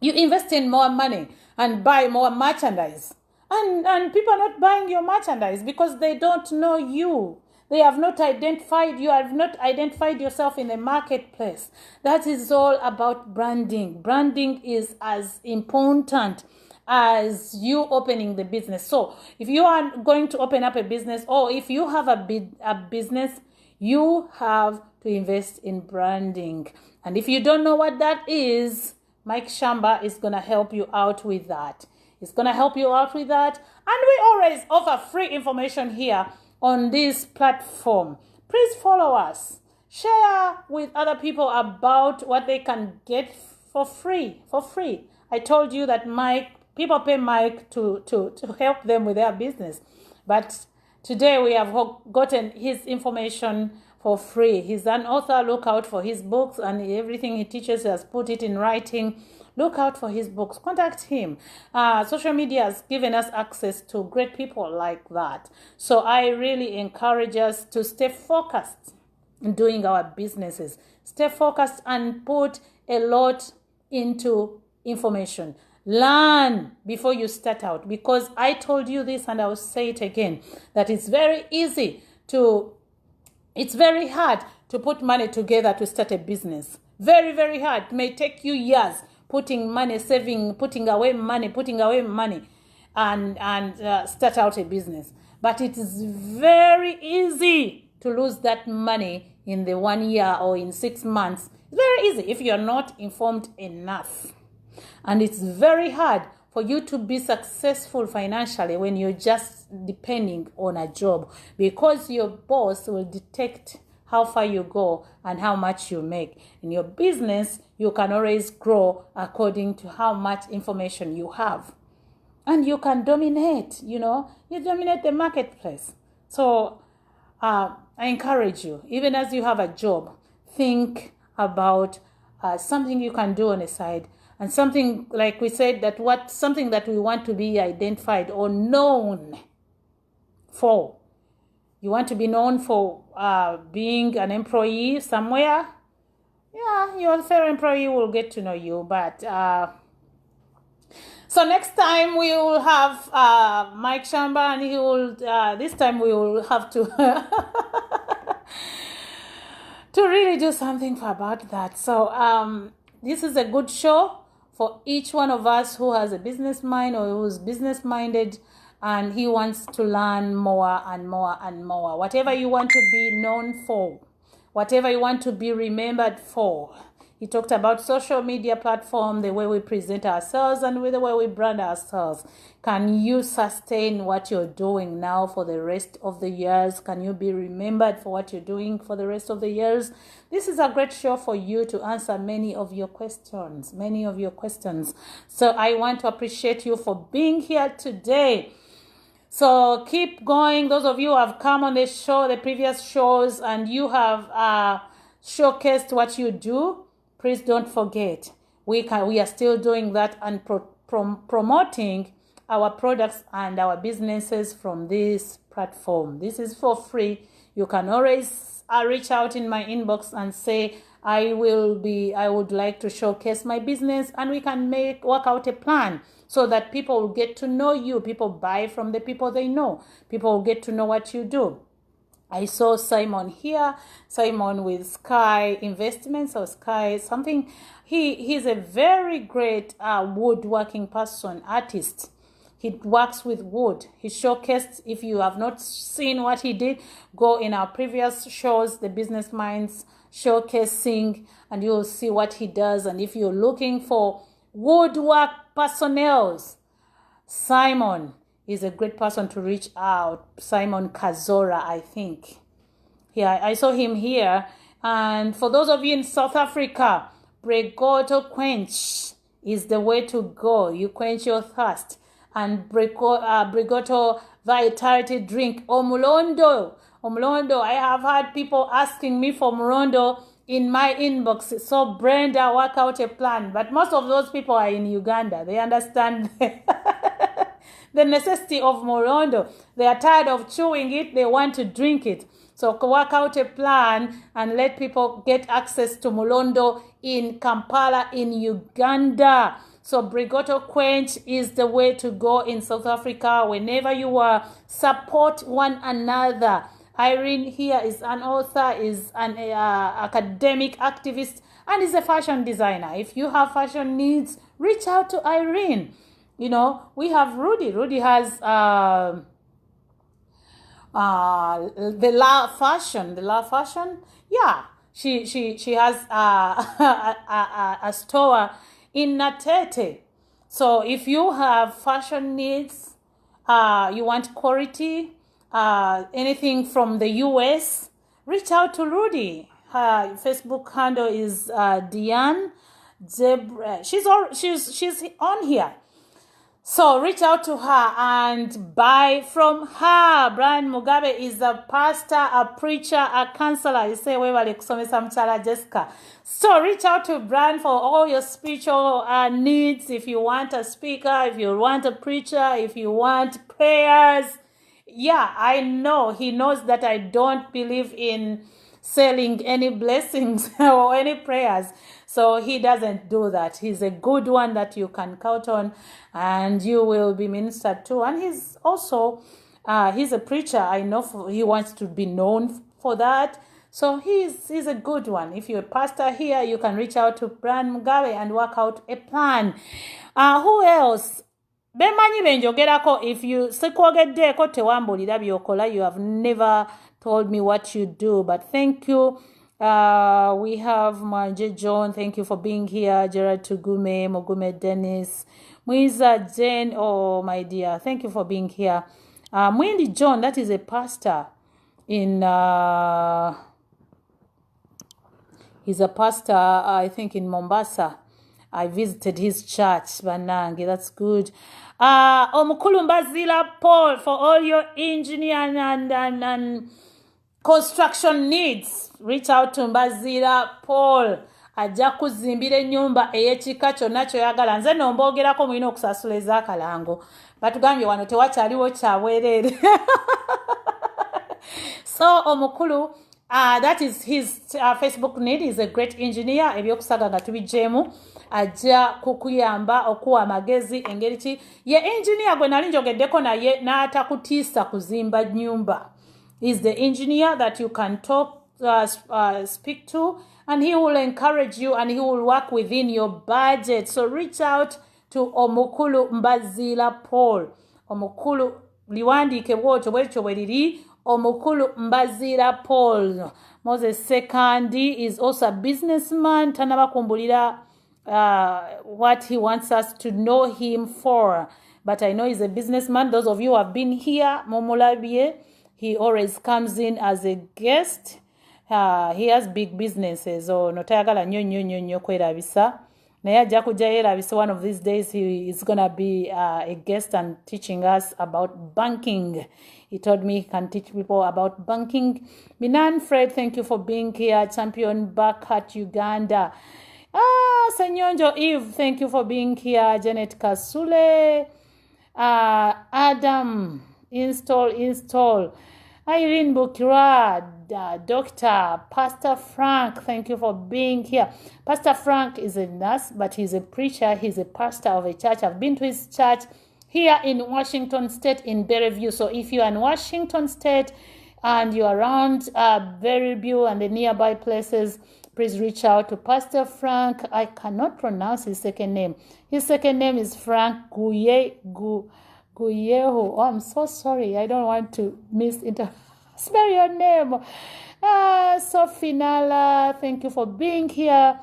you invest in more money and buy more merchandise. And people are not buying your merchandise because they don't know you. They have not identified you, have not identified yourself in the marketplace. That is all about branding. Branding is as important as you opening the business. So if you are going to open up a business, or if you have a business, you have to invest in branding. And if you don't know what that is, Mike Shamba is going to help you out with that. It's going to help you out with that. And we always offer free information here on this platform. Please follow us. Share with other people about what they can get for free. I told you that people pay Mike to help them with their business. But today we have gotten his information for free. He's an author. Look out for his books, and everything he teaches, he has put it in writing. Look out for his books. Contact him. Social media has given us access to great people like that. So I really encourage us to stay focused in doing our businesses. Stay focused and put a lot into information. Learn before you start out, because I told you this and I'll say it again, that it's very hard to put money together to start a business. Very, very hard. It may take you years putting money, saving, putting away money, and start out a business. But it is very easy to lose that money in the 1 year or in 6 months. It's very easy if you're not informed enough. And it's very hard for you to be successful financially when you're just depending on a job, because your boss will detect how far you go and how much you make. In your business, you can always grow according to how much information you have. And you can dominate, you dominate the marketplace. So I encourage you, even as you have a job, think about something you can do on the side. And something, like we said, something that we want to be identified or known for. You want to be known for being an employee somewhere? Yeah, your fair employee will get to know you, but so next time we will have Mike Shamba, and he will. This time we will have to to really do something about that. So this is a good show for each one of us who has a business mind or who's business minded, and he wants to learn more and more and more. Whatever you want to be known for, whatever you want to be remembered for. He talked about social media platform, the way we present ourselves and the way we brand ourselves. Can you sustain what you're doing now for the rest of the years? Can you be remembered for what you're doing for the rest of the years? This is a great show for you to answer many of your questions. So I want to appreciate you for being here today. So keep going. Those of you who have come on the show, the previous shows, and you have showcased what you do, please don't forget. We are still doing that and promoting our products and our businesses from this platform. This is for free. You can always reach out in my inbox and say, I would like to showcase my business, and we can work out a plan so that people will get to know you. People buy from the people they know. People will get to know what you do. I saw Simon here, Simon with Sky Investments or Sky something. He's a very great woodworking person, artist. He works with wood. He showcased, if you have not seen what he did, go in our previous shows, the Business Minds showcasing, and you'll see what he does. And if you're looking for woodwork personnels, Simon is a great person to reach out. Simon Kazora, I think. Yeah, I saw him here. And for those of you in South Africa, Bregoto Quench is the way to go. You quench your thirst. And Bregoto Vitality Drink. Omulondo. I have had people asking me for Murondo in my inbox. So Brenda, work out a plan. But most of those people are in Uganda. They understand the necessity of Murondo. They are tired of chewing it. They want to drink it. So work out a plan and let people get access to Murondo in Kampala, in Uganda. So Bregoto Quench is the way to go in South Africa. Whenever you are, support one another. Irene here is an author, is an academic activist, and is a fashion designer. If you have fashion needs, reach out to Irene. You know, we have Rudy. Rudy has the Love Fashion. Yeah, she has a store in Natete. So if you have fashion needs, you want quality, anything from the US, reach out to Rudy. Her Facebook handle is Diane Zebra. She's on here. So reach out to her and buy from her. Brian Mugabe is a pastor, a preacher, a counselor. You say, Jessica. So reach out to Brian for all your spiritual needs. If you want a speaker, if you want a preacher, if you want prayers. Yeah, I know. He knows that I don't believe in selling any blessings or any prayers. So he doesn't do that. He's a good one that you can count on, and you will be ministered to. And he's also, he's a preacher. I know he wants to be known for that. So he's a good one. If you're a pastor here, you can reach out to Brian Mugabe and work out a plan. Who else? Bemanyi benjogerako. If you sekwogeddeko tewambulira byokola, you have never told me what you do, but thank you. We have Manje John, thank you for being here. Gerard Tugume, Mogume Dennis, Muiza Jane, oh my dear, thank you for being here. Mwindi John, that is a pastor in he's a pastor, I think in Mombasa. I visited his church, Banangi, that's good. Omukulu Mbazila Paul, for all your engineering and construction needs, reach out to Mbazira Paul. Ajja kuzimbira ennyumba ey'ekika kyonna kyoyagala. Nze nombogerako mulina okusasula ez'akalango. Batugambye wano tewakyaliwo kyabwereere. So omukulu That is his Facebook need. He's a great engineer. Ebyokusaga nga tubijjemu ajja kukuyamba okuwa amagezi engeri ki ye engineer gwe nali njogeddeko naye n'atakutiisa kuzimba nyumba. He's the engineer that you can speak to, and he will encourage you and he will work within your budget. So reach out to Omukulu Mbazira Paul. Omukulu liwandiike bwotyo bwetyo bwe liri Omukulu Mbazira Paul. Moses Sekandi is also a businessman. Tanabakumbulira what he wants us to know him for. But I know he's a businessman. Those of you who have been here, Momolabie, he always comes in as a guest. He has big businesses. So notayagala nyo kwerabisa. Naye ajja kujja yerabisa one of these days he is going to be a guest and teaching us about banking. He told me he can teach people about banking. Minan Fred, thank you for being here. Champion back at Uganda. Senyonjo Eve, thank you for being here. Janet Kasule. Adam, install. Irene Bukirad, Dr. Pastor Frank, thank you for being here. Pastor Frank is a nurse, but he's a preacher. He's a pastor of a church. I've been to his church here in Washington State in Bellevue. So if you're in Washington State and you're around Bellevue and the nearby places, please reach out to Pastor Frank. I cannot pronounce his second name. His second name is Frank Guyehu. Oh, I'm so sorry. I don't want to spell your name. Sophie Nala, thank you for being here.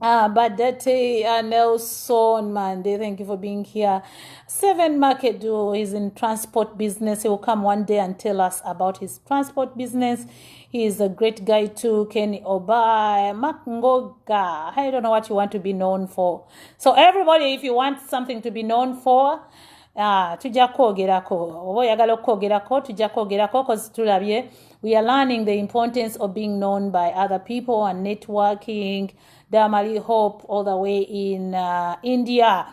Badete Nelson Mande, thank you for being here. Seven Makedu is in transport business. He will come one day and tell us about his transport business. He is a great guy too. Kenny Obai, Makungoga. I don't know what you want to be known for. So everybody, if you want something to be known for, tujja kwogerako oba oyagala okwogerako tujja kwogerako because tulabye we are learning the importance of being known by other people and networking. Damali Hope all the way in India,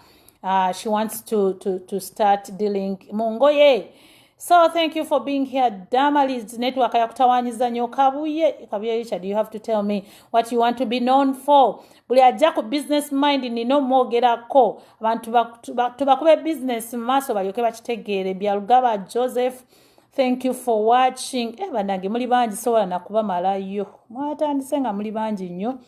she wants to start dealing Mongoye. So thank you for being here. Damali's network yakutawanyiza nyo Kabuye Richard, you have to tell me what you want to be known for. Buli ajja ku business mind nino mwogerako abantu tubakube business maso balyoke bakitegeere. Byalugaba Joseph, thank you for watching. Banange muli bangi sobola nakuba malayo mwatandise nga muli bangi nnyo.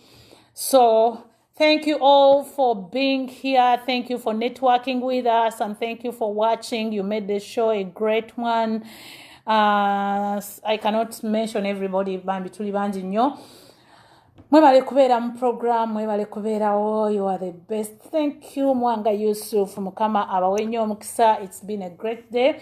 So thank you all for being here. Thank you for networking with us, and thank you for watching. You made the show a great one. I cannot mention everybody. Bambi tuli bangi nnyo. Mwebale kubeera mu program, mwebale kubeerawo. You are the best. Thank you Mwanga Yusuf. Mukama abawe nnyo omukisa. It's been a great day.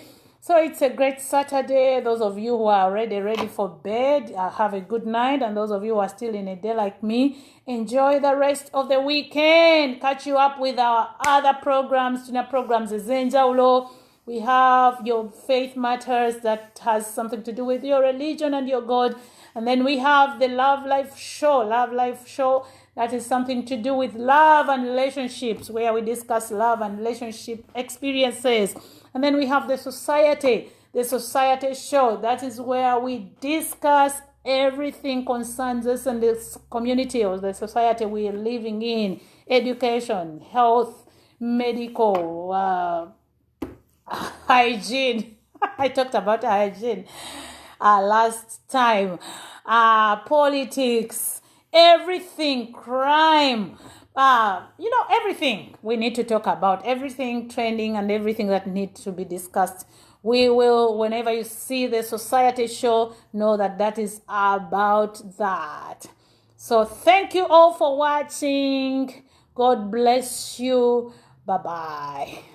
So it's a great Saturday. Those of you who are already ready for bed, have a good night. And those of you who are still in a day like me, enjoy the rest of the weekend. Catch you up with our other programs. Tuna programs ezenjawulo. We have Your Faith Matters that has something to do with your religion and your God. And then we have the Love Life Show. That is something to do with love and relationships, where we discuss love and relationship experiences. And then we have the Society Show. That is where we discuss everything concerns us and this community or the society we are living in. Education, health, medical, hygiene. I talked about hygiene last time. Politics, everything, crime. Everything we need to talk about, everything trending and everything that needs to be discussed. We will, whenever you see the Society Show, know that is about that. So thank you all for watching. God bless you. Bye-bye.